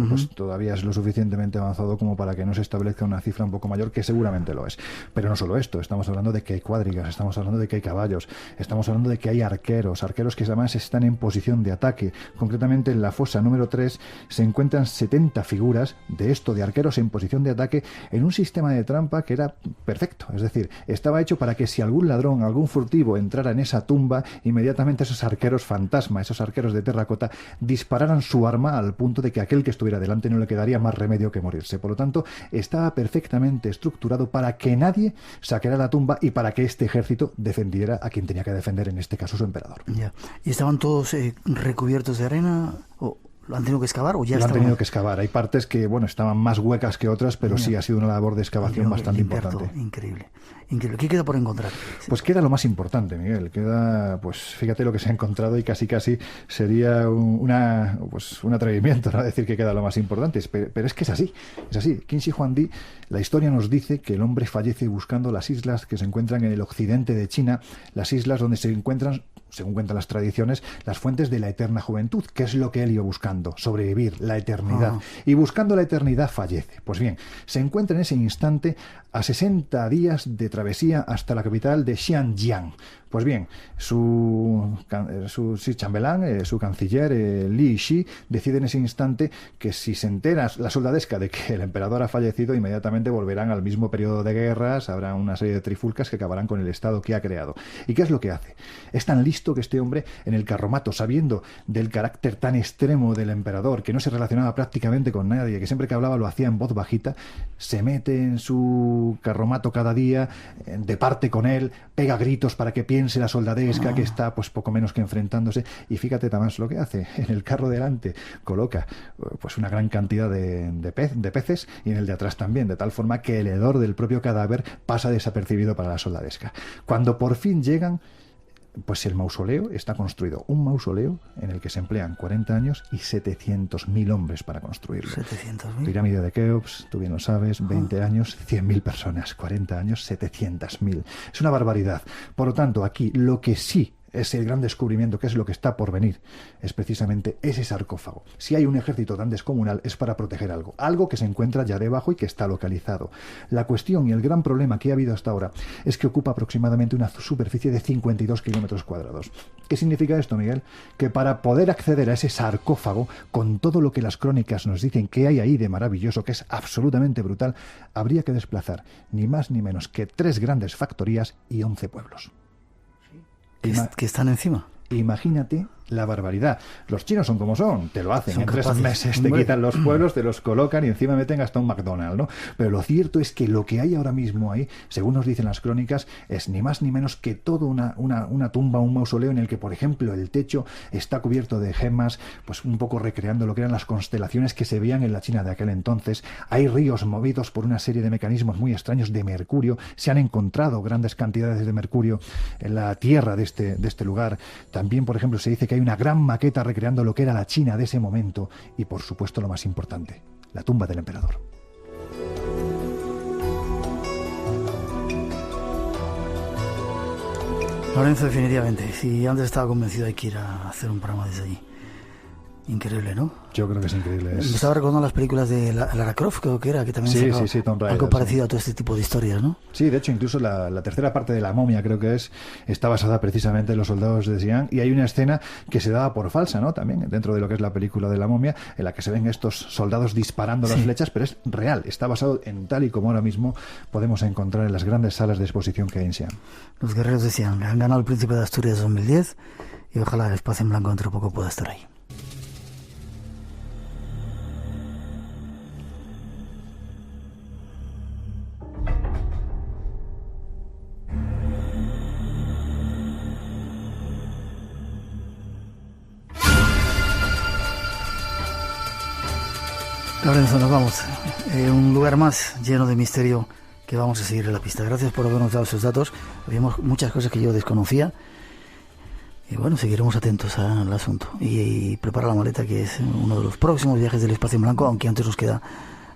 pues todavía es lo suficientemente avanzado como para que no se establezca una cifra un poco mayor, que seguramente lo es. Pero no solo esto. Estamos hablando de que hay cuadrigas, estamos hablando de que hay caballos, estamos hablando de que hay arqueros que además están en posición de ataque. Concretamente en la fosa número 3 se encuentran 70 figuras de esto, de arqueros en posición de ataque, en un sistema de trampa que era perfecto. Es decir, estaba hecho para que si algún ladrón, algún furtivo entrara en esa tumba, inmediatamente esos arqueros fantasma, esos arqueros de terracota, dispararan su arma al punto de que aquel que estuviera delante no le quedaría más remedio que morirse. Por lo tanto, estaba perfectamente estructurado para que nadie saqueara la tumba y para que este ejército defendiera a quien tenía que defender, en este caso su emperador.
Ya. ¿Y estaban todos recubiertos de arena? ¿O lo han tenido que excavar o ya
han tenido que excavar? Hay partes que, bueno, estaban más huecas que otras, pero sí ha sido una labor de excavación bastante importante.
Increíble. ¿Qué queda por encontrar?
Pues queda lo más importante, Miguel. Queda, pues fíjate lo que se ha encontrado y casi sería un atrevimiento, ¿no?, decir que queda lo más importante. Pero es que es así. Qin Shi Huangdi, la historia nos dice que el hombre fallece buscando las islas que se encuentran en el occidente de China, las islas donde se encuentran, según cuentan las tradiciones, las fuentes de la eterna juventud, que es lo que él iba buscando, sobrevivir, la eternidad. Y buscando la eternidad fallece. Pues bien, se encuentra en ese instante a 60 días de travesía hasta la capital de Xianjiang. Pues bien, su chambelán, su canciller, Li Shi, decide en ese instante que si se entera la soldadesca de que el emperador ha fallecido, inmediatamente volverán al mismo periodo de guerras, habrá una serie de trifulcas que acabarán con el estado que ha creado. ¿Y qué es lo que hace? Es tan listo que este hombre, en el carromato, sabiendo del carácter tan extremo del emperador, que no se relacionaba prácticamente con nadie, que siempre que hablaba lo hacía en voz bajita, se mete en su carromato cada día, departe con él, pega gritos para que piense la soldadesca que está pues poco menos que enfrentándose, y fíjate también lo que hace. En el carro delante coloca pues una gran cantidad de peces, y en el de atrás también, de tal forma que el hedor del propio cadáver pasa desapercibido para la soldadesca. Cuando por fin llegan, pues el mausoleo está construido, un mausoleo en el que se emplean 40 años y 700.000 hombres para construirlo.
700.000.
Pirámide de Keops, tú bien lo sabes, 20 años, 100.000 personas, 40 años, 700.000. Es una barbaridad. Por lo tanto, aquí lo que sí es el gran descubrimiento, que es lo que está por venir, es precisamente ese sarcófago. Si hay un ejército tan descomunal, es para proteger algo que se encuentra ya debajo y que está localizado. La cuestión y el gran problema que ha habido hasta ahora es que ocupa aproximadamente una superficie de 52 kilómetros cuadrados. ¿Qué significa esto, Miguel? Que para poder acceder a ese sarcófago, con todo lo que las crónicas nos dicen que hay ahí de maravilloso, que es absolutamente brutal, habría que desplazar ni más ni menos que 3 grandes factorías y 11 pueblos.
Que están encima.
Imagínate la barbaridad. Los chinos son como son, te lo hacen.
Son
en 3
capaces.
meses te quitan los pueblos, te los colocan y encima meten hasta un McDonald's, ¿no? Pero lo cierto es que lo que hay ahora mismo ahí, según nos dicen las crónicas, es ni más ni menos que toda una tumba, un mausoleo en el que, por ejemplo, el techo está cubierto de gemas, pues un poco recreando lo que eran las constelaciones que se veían en la China de aquel entonces. Hay ríos movidos por una serie de mecanismos muy extraños de mercurio. Se han encontrado grandes cantidades de mercurio en la tierra de este lugar. También, por ejemplo, se dice que hay una gran maqueta recreando lo que era la China de ese momento y, por supuesto, lo más importante, la tumba del emperador.
Lorenzo, definitivamente, si antes estaba convencido, hay que ir a hacer un programa desde allí. Increíble, ¿no?
Yo creo que es increíble.
Me estaba recordando las películas de Lara Croft, creo que era, que también
sí, Tomb Raider,
algo parecido a todo este tipo de historias, ¿no?
Sí, de hecho, incluso la tercera parte de La momia, creo que está basada precisamente en los soldados de Xi'an, y hay una escena que se daba por falsa, ¿no? También dentro de lo que es la película de La momia, en la que se ven estos soldados disparando las flechas, pero es real, está basado en tal y como ahora mismo podemos encontrar en las grandes salas de exposición que hay en Xi'an.
Los guerreros de Xi'an han ganado el Príncipe de Asturias 2010 y ojalá el Espacio en Blanco dentro de poco pueda estar ahí. Lorenzo, nos vamos. Un lugar más lleno de misterio que vamos a seguir en la pista. Gracias por habernos dado esos datos. Habíamos muchas cosas que yo desconocía Y bueno, seguiremos atentos al asunto. Y prepara la maleta, que es uno de los próximos viajes del espacio en blanco, aunque antes nos queda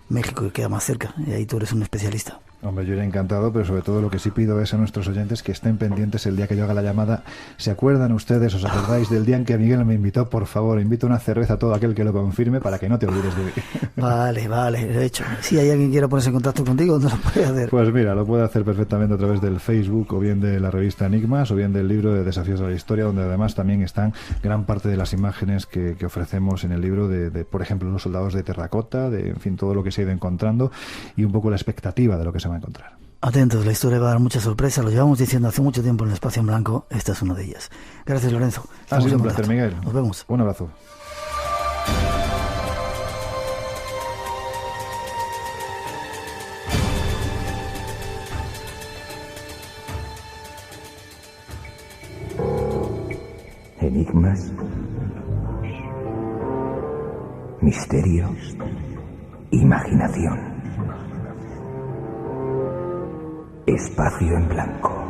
México, que queda más cerca. Y ahí tú eres un especialista.
Hombre, yo iré encantado, pero sobre todo lo que sí pido es a nuestros oyentes que estén pendientes el día que yo haga la llamada. ¿Se acuerdan ustedes, os acordáis del día en que Miguel me invitó? Por favor, invito una cerveza a todo aquel que lo confirme para que no te olvides de mí.
Vale, de hecho, si hay alguien que quiera ponerse en contacto contigo, ¿dónde lo puede hacer?
Pues mira, lo puede hacer perfectamente a través del Facebook, o bien de la revista Enigmas, o bien del libro de Desafíos a la Historia, donde además también están gran parte de las imágenes que ofrecemos en el libro de, por ejemplo, los soldados de terracota, en fin, todo lo que se ha ido encontrando y un poco la expectativa de lo que se va a encontrar.
Atentos, la historia va a dar muchas sorpresas, lo llevamos diciendo hace mucho tiempo en el espacio en blanco, esta es una de ellas. Gracias, Lorenzo.
Ha sido un placer, Miguel.
Nos vemos.
Un abrazo.
Enigmas, misterio, imaginación. Espacio en blanco.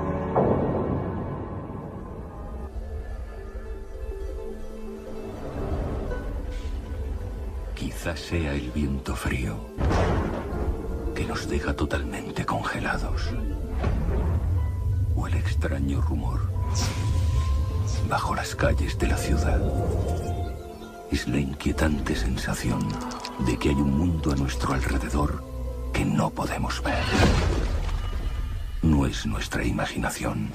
Quizás sea el viento frío que nos deja totalmente congelados, o el extraño rumor bajo las calles de la ciudad. Es la inquietante sensación de que hay un mundo a nuestro alrededor que no podemos ver. No es nuestra imaginación.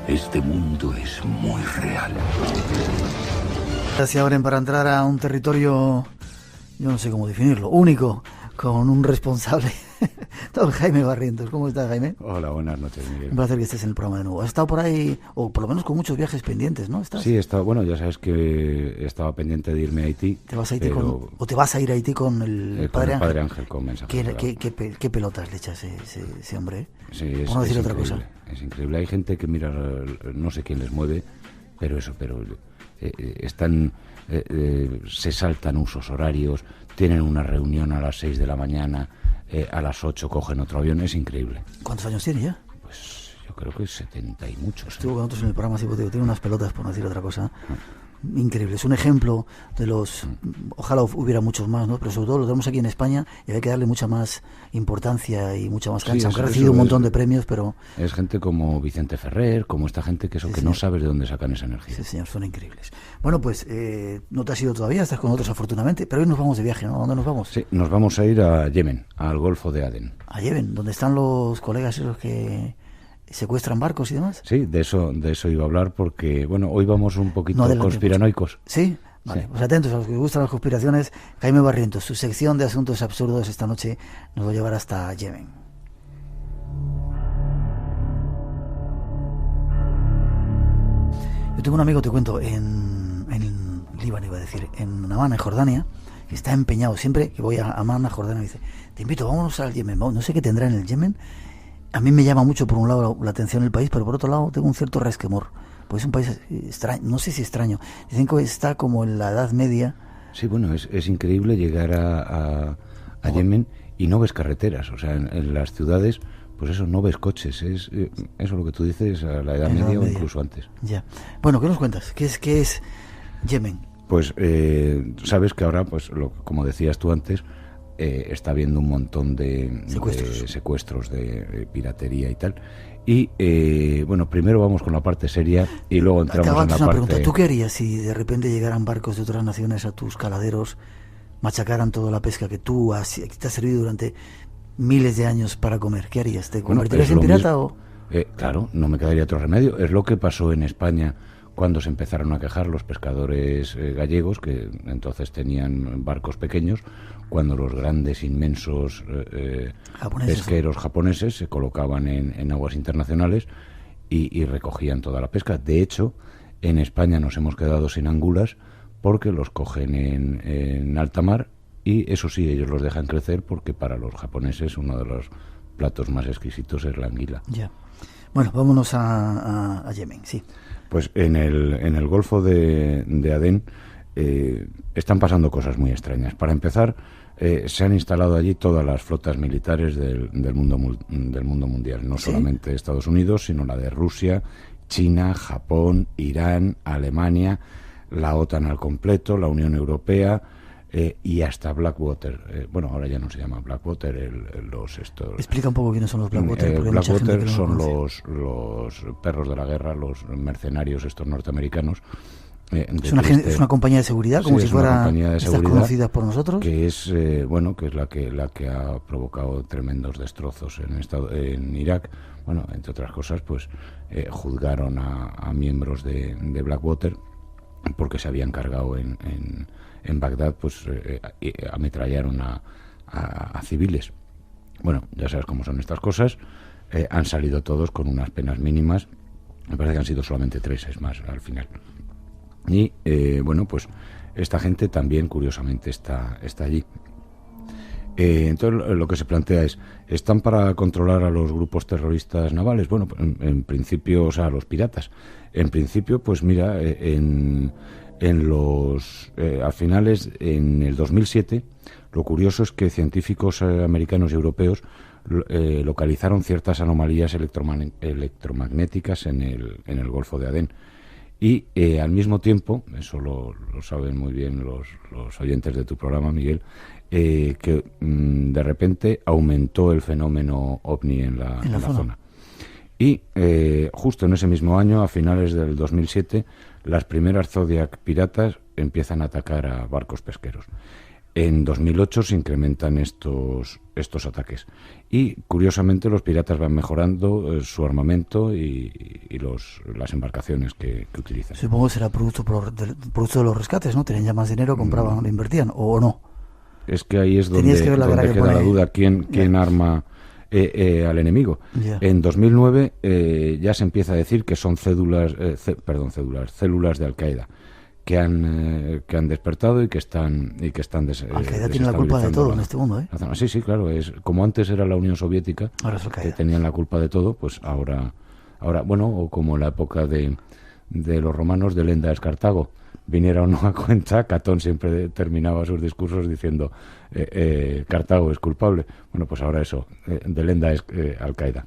Este mundo es muy real.
Se abren para entrar a un territorio, yo no sé cómo definirlo, único, con un responsable, don Jaime Barrientos. ¿Cómo estás, Jaime?
Hola, buenas noches, Miguel.
Un placer que estés en el programa de nuevo. Has estado por ahí, o por lo menos con muchos viajes pendientes, ¿no? ¿Estás?
Sí, he estado, bueno, ya sabes que estaba pendiente de irme a Haití.
¿Te vas a Haití o te vas a ir a Haití con el Padre Ángel?
Padre Ángel, con mensaje.
¿Qué pelotas le echa ese hombre?
Sí,
por no decir otra cosa.
Es increíble. Hay gente que mira, no sé quién les mueve, pero están, se saltan usos horarios, tienen una reunión a las 6 de la mañana, a las 8 cogen otro avión, es increíble.
¿Cuántos años tiene ya?
Pues yo creo que 70 y muchos.
Estuvo con nosotros en el programa, sí, tiene unas pelotas, por no decir otra cosa. Increíble, es un ejemplo de los, ojalá hubiera muchos más, ¿no? Pero sobre todo lo tenemos aquí en España y hay que darle mucha más importancia y mucha más cancha, aunque ha recibido un montón de premios, pero...
Es gente como Vicente Ferrer, como esta gente que no sabes de dónde sacan esa energía.
Sí, señor, son increíbles. Bueno, pues no te has ido todavía, estás con otros afortunadamente, pero hoy nos vamos de viaje, ¿no? ¿A dónde nos vamos?
Sí, nos vamos a ir a Yemen, al Golfo de Adén.
A Yemen, donde están los colegas esos que secuestran barcos y demás.
Sí, de eso iba a hablar porque, bueno, hoy vamos un poquito conspiranoicos.
¿Sí? Vale, pues atentos a los que les gustan las conspiraciones. Jaime Barrientos, su sección de asuntos absurdos esta noche nos va a llevar hasta Yemen. Yo tengo un amigo, te cuento, en Líbano, iba a decir, en Amán, en Jordania, que está empeñado. Siempre que voy a Amán, a Jordania, me dice, te invito, vámonos al Yemen. No sé qué tendrá en el Yemen. A mí me llama mucho, por un lado, la atención el país, pero por otro lado tengo un cierto resquemor. Pues es un país extraño, no sé si extraño. Dicen que está como en la Edad Media.
Sí, bueno, es increíble llegar a Yemen y no ves carreteras. O sea, en las ciudades, pues eso, no ves coches. Es eso lo que tú dices, a la Edad Media o incluso antes.
Ya. Bueno, ¿qué nos cuentas? ¿Qué es Yemen?
Pues sabes que ahora, pues como decías tú antes, está habiendo un montón de secuestros, de piratería y tal. Y bueno, primero vamos con la parte seria y luego entramos en la parte...
Pregunta. ¿Tú qué harías si de repente llegaran barcos de otras naciones a tus caladeros, machacaran toda la pesca que te ha servido durante miles de años para comer? ¿Qué harías? ¿Te convertirías en pirata o...?
Claro, no me quedaría otro remedio. Es lo que pasó en España cuando se empezaron a quejar los pescadores gallegos, que entonces tenían barcos pequeños, cuando los grandes, inmensos pesqueros japoneses se colocaban en aguas internacionales y recogían toda la pesca. De hecho, en España nos hemos quedado sin angulas porque los cogen en alta mar y eso sí, ellos los dejan crecer porque para los japoneses uno de los platos más exquisitos es la anguila.
Ya. Bueno, vámonos a Yemen, sí.
Pues en el Golfo de Adén están pasando cosas muy extrañas. Para empezar, se han instalado allí todas las flotas militares del mundo mundial, no solamente Estados Unidos, sino la de Rusia, China, Japón, Irán, Alemania, la OTAN al completo, la Unión Europea, y hasta Blackwater. Bueno, ahora ya no se llama Blackwater,
Explica un poco quiénes son los Blackwater.
Blackwater son los perros de la guerra, los mercenarios estos norteamericanos.
Es una compañía de seguridad, como si fuera estas conocidas por nosotros,
que es que es la que ha provocado tremendos destrozos en Irak. Bueno, entre otras cosas, pues juzgaron a miembros de Blackwater porque se habían cargado en Bagdad, pues ametrallaron a civiles. Bueno, ya sabes cómo son estas cosas. Han salido todos con unas penas mínimas. Me parece que han sido solamente 3, es más, al final. Y pues esta gente también, curiosamente, está allí. Entonces lo que se plantea es, ¿están para controlar a los grupos terroristas navales? Bueno, en principio, o sea, a los piratas. En principio, pues mira, a finales, en el 2007, lo curioso es que científicos americanos y europeos localizaron ciertas anomalías electromagnéticas en el Golfo de Adén. Y al mismo tiempo, eso lo saben muy bien los oyentes de tu programa, Miguel, que de repente aumentó el fenómeno ovni en la zona. Y justo en ese mismo año, a finales del 2007, las primeras Zodiac piratas empiezan a atacar a barcos pesqueros. En 2008 se incrementan estos ataques. Y, curiosamente, los piratas van mejorando su armamento y las embarcaciones que utilizan.
Supongo que será producto de los rescates, ¿no? Tenían ya más dinero, compraban, invertían, ¿o no?
Es que ahí es donde queda la duda. ¿Quién arma al enemigo? Yeah. En 2009 ya se empieza a decir que son células de Al-Qaeda que han despertado y que están
Al-Qaeda tiene la culpa de todo en este mundo, ¿eh?
Sí, claro, es como antes era la Unión Soviética, que tenían la culpa de todo, pues ahora bueno, o como en la época de los romanos, de Lenda es Cartago, viniera o no a cuenta, Catón siempre terminaba sus discursos diciendo Cartago es culpable. Bueno, pues ahora eso, de Lenda es Al-Qaeda.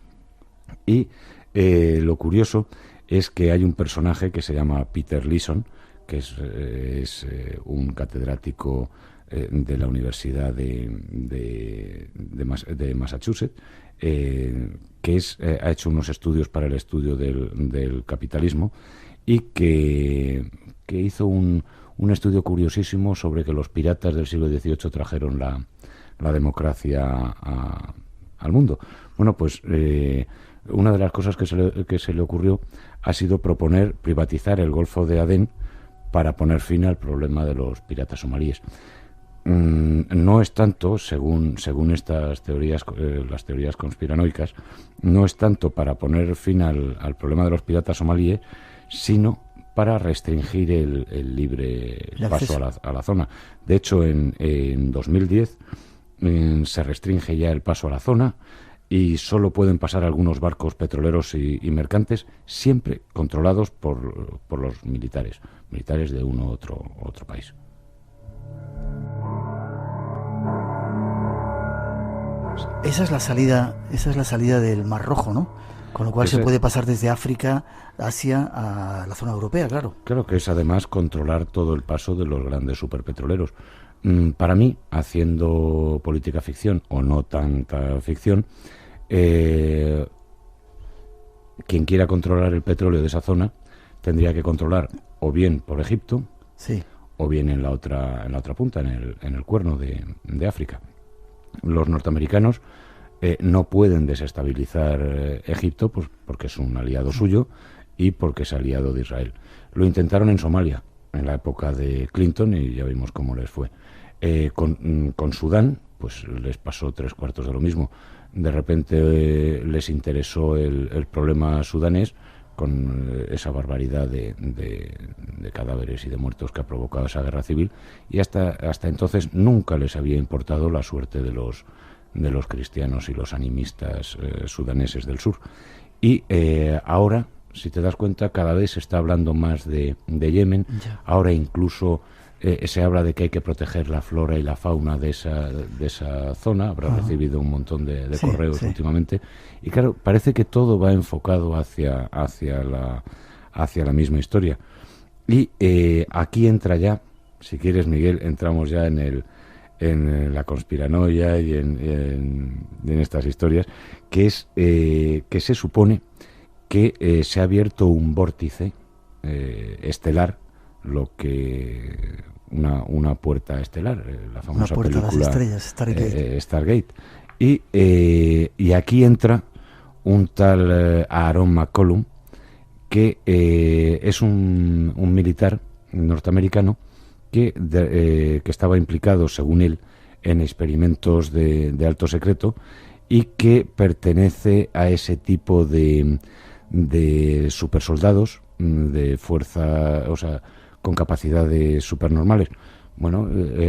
Y lo curioso es que hay un personaje que se llama Peter Leeson, que es un catedrático de la Universidad de Massachusetts, que ha hecho unos estudios para el estudio del capitalismo y que hizo un estudio curiosísimo sobre que los piratas del siglo XVIII trajeron la democracia al mundo. Bueno, pues una de las cosas que se le ocurrió ha sido proponer privatizar el Golfo de Adén para poner fin al problema de los piratas somalíes. No es tanto, según estas teorías, las teorías conspiranoicas, no es tanto para poner fin al problema de los piratas somalíes, sino para restringir el libre paso a la zona. De hecho, en 2010 se restringe ya el paso a la zona y solo pueden pasar algunos barcos petroleros y mercantes, siempre controlados por los militares de uno u otro país.
Esa es la salida del Mar Rojo, ¿no? Con lo cual se puede pasar desde África, Asia, a la zona europea, claro.
Claro que es además controlar todo el paso de los grandes superpetroleros. Para mí, haciendo política ficción o no tanta ficción, quien quiera controlar el petróleo de esa zona tendría que controlar o bien por Egipto,
sí,
o bien en la otra punta, en el cuerno de África. Los norteamericanos no pueden desestabilizar Egipto porque es un aliado suyo y porque es aliado de Israel. Lo intentaron en Somalia en la época de Clinton y ya vimos cómo les fue. Con Sudán pues les pasó 3/4 de lo mismo. De repente les interesó el problema sudanés con esa barbaridad de cadáveres y de muertos que ha provocado esa guerra civil, y hasta entonces nunca les había importado la suerte de los cristianos y los animistas sudaneses del sur. Y ahora, si te das cuenta, cada vez se está hablando más de Yemen.
Ya.
Ahora incluso se habla de que hay que proteger la flora y la fauna de esa zona. Habrá recibido un montón de correos últimamente. Y claro, parece que todo va enfocado hacia la misma historia. Y aquí entra ya, si quieres, Miguel, entramos ya en la conspiranoia y en estas historias, que es que se supone que se ha abierto un vórtice estelar, lo que una puerta estelar, la famosa
película de las estrellas,
Stargate. Y aquí entra un tal Aaron McCollum, que es un militar norteamericano que estaba implicado, según él, en experimentos de alto secreto y que pertenece a ese tipo de supersoldados de fuerza, o sea, con capacidades supernormales. Bueno,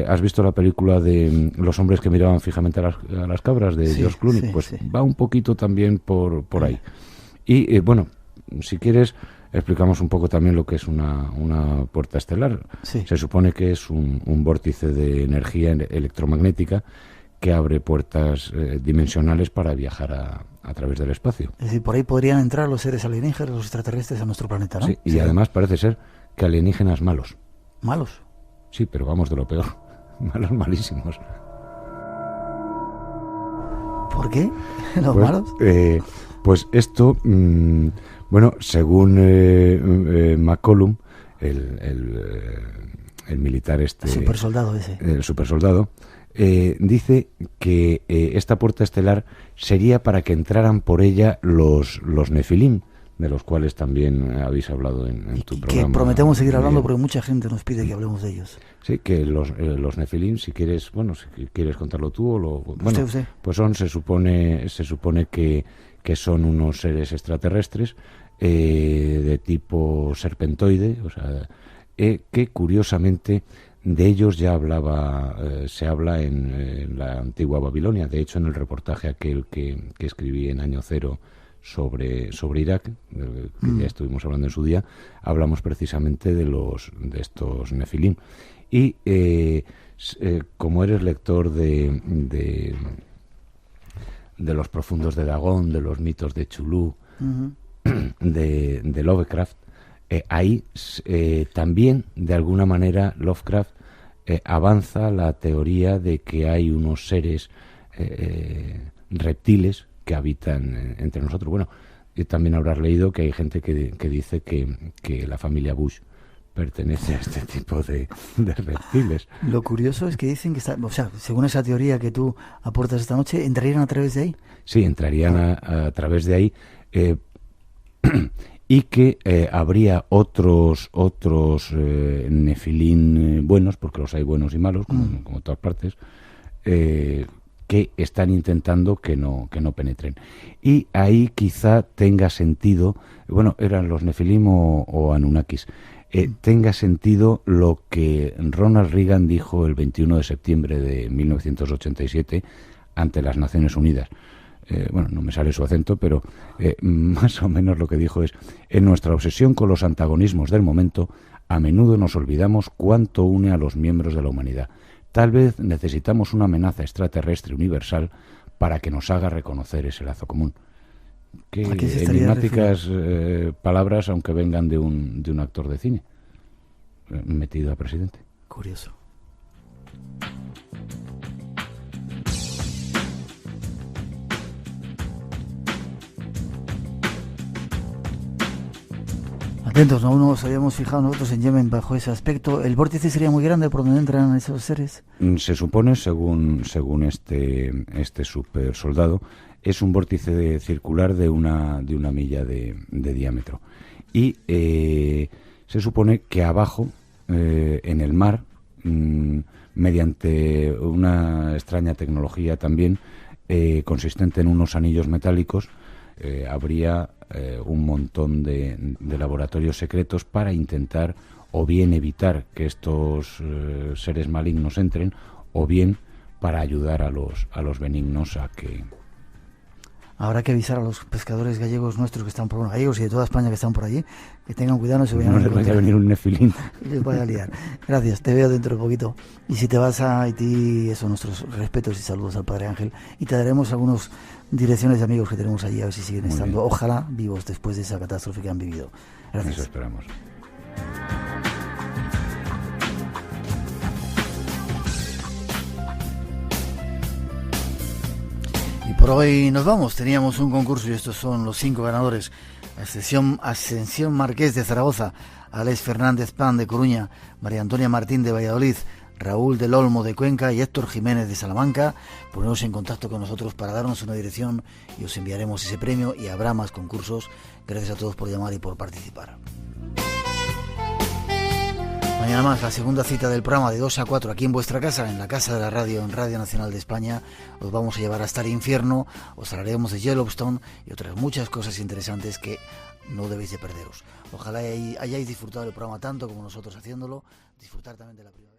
¿has visto la película de Los hombres que miraban fijamente a las cabras de George Clooney? Pues va un poquito también por ahí. Y bueno, si quieres, explicamos un poco también lo que es una puerta estelar. Se supone que es un vórtice de energía electromagnética que abre puertas dimensionales para viajar a través del espacio.
Es decir, por ahí podrían entrar los seres alienígenas, los extraterrestres a nuestro planeta, ¿no?
Sí, y además parece ser que alienígenas malos.
¿Malos?
Sí, pero vamos de lo peor. Malos, malísimos.
¿Por qué? ¿Los malos?
Pues esto, bueno, según McCollum, el militar este...
Supersoldado ese.
El supersoldado, dice que esta puerta estelar sería para que entraran por ella los Nefilim, de los cuales también habéis hablado en tu programa.
Que prometemos seguir hablando porque mucha gente nos pide que hablemos de ellos.
Sí, que los Nefilim, si quieres contarlo tú o lo... Bueno,
usted.
Pues se supone que son unos seres extraterrestres de tipo serpentoide, o sea, que curiosamente de ellos ya se habla en la antigua Babilonia. De hecho, en el reportaje aquel que escribí en Año Cero sobre Irak, que ya estuvimos hablando en su día, hablamos precisamente de estos Nefilim. Y como eres lector de los profundos de Dagón, de los mitos de Chulú, de Lovecraft, ahí también, de alguna manera, Lovecraft avanza la teoría de que hay unos seres reptiles que habitan entre nosotros. Bueno, también habrás leído que hay gente que dice que la familia Bush pertenece a este tipo de reptiles.
Lo curioso es que dicen que, según esa teoría que tú aportas esta noche, ¿entrarían a través de ahí?
Sí, entrarían a través de ahí, y que habría otros Nefilim buenos, porque los hay buenos y malos, como en todas partes, que están intentando que no penetren. Y ahí quizá tenga sentido, bueno, eran los Nefilim o Anunnakis, tenga sentido lo que Ronald Reagan dijo el 21 de septiembre de 1987 ante las Naciones Unidas. Bueno, no me sale su acento, pero más o menos lo que dijo es: en nuestra obsesión con los antagonismos del momento, a menudo nos olvidamos cuánto une a los miembros de la humanidad. Tal vez necesitamos una amenaza extraterrestre universal para que nos haga reconocer ese lazo común. Qué enigmáticas palabras, aunque vengan de un actor de cine metido a presidente.
Curioso. Atentos, no nos habíamos fijado nosotros en Yemen bajo ese aspecto. ¿El vórtice sería muy grande por donde entran esos seres?
Se supone, según este super soldado, es un vórtice circular de una milla de diámetro. Y se supone que abajo, en el mar, mediante una extraña tecnología también, consistente en unos anillos metálicos, habría un montón de laboratorios secretos para intentar o bien evitar que estos seres malignos entren, o bien para ayudar a los benignos a
habrá que avisar a los pescadores gallegos nuestros que están por gallegos y de toda España que están por allí, que tengan cuidado, no se vayan
no les vaya a venir un nefilín.
Les vaya a liar. Gracias, te veo dentro de poquito. Y si te vas a Haití, eso, nuestros respetos y saludos al Padre Ángel. Y te daremos algunas direcciones de amigos que tenemos allí, a ver si siguen estando, ojalá, vivos después de esa catástrofe que han vivido. Gracias.
Eso esperamos.
Por hoy nos vamos, teníamos un concurso y estos son los 5 ganadores. Ascensión Marqués de Zaragoza, Alex Fernández Pan de Coruña, María Antonia Martín de Valladolid, Raúl del Olmo de Cuenca y Héctor Jiménez de Salamanca. Poneros en contacto con nosotros para darnos una dirección y os enviaremos ese premio y habrá más concursos. Gracias a todos por llamar y por participar. Mañana más, la segunda cita del programa de 2 a 4 aquí en vuestra casa, en la Casa de la Radio, en Radio Nacional de España. Os vamos a llevar hasta el infierno, os hablaremos de Yellowstone y otras muchas cosas interesantes que no debéis de perderos. Ojalá hayáis disfrutado del programa tanto como nosotros haciéndolo, disfrutar también de la primavera.